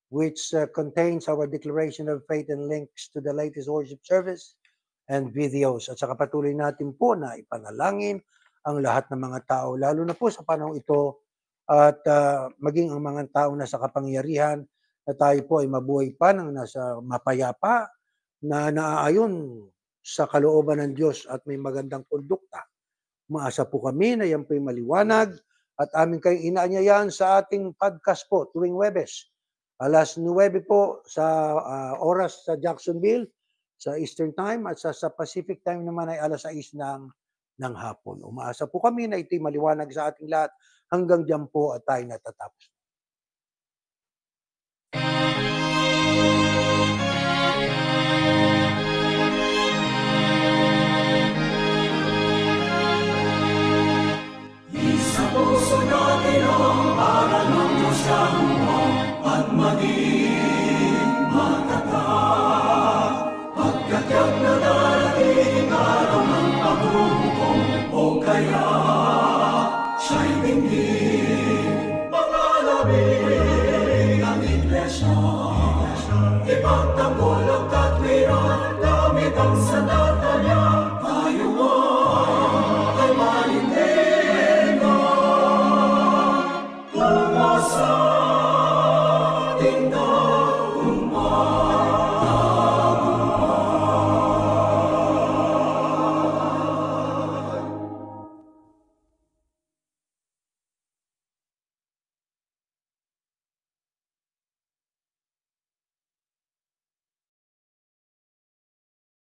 which contains our declaration of faith and links to the latest worship service and videos. At saka patuloy natin po na ipanalangin ang lahat ng mga tao, lalo na po sa panahong ito, at maging ang mga tao na sa kapangyarihan, na tayo po ay mabuhay pa ng nasa mapayapa, na naaayon sa kalooban ng Diyos at may magandang kondukta. Umaasa po kami na yan po'y maliwanag at aming kayong inaanyayahan sa ating podcast po tuwing Webes. Alas 9 po sa oras sa Jacksonville, sa Eastern Time, at sa Pacific Time naman ay alas 6 ng hapon. Umaasa po kami na ito'y maliwanag sa ating lahat. Hanggang diyan po at tayo natatapos. Sa puso natin ang aral ng Diyos Yahuwah at maging matatag. Pagkatyak na darating araw ng paghuhukom o kaya siya'y tingin mga labing ang iglesia. Ipagtanggol ang katwiran gamit ang sandal.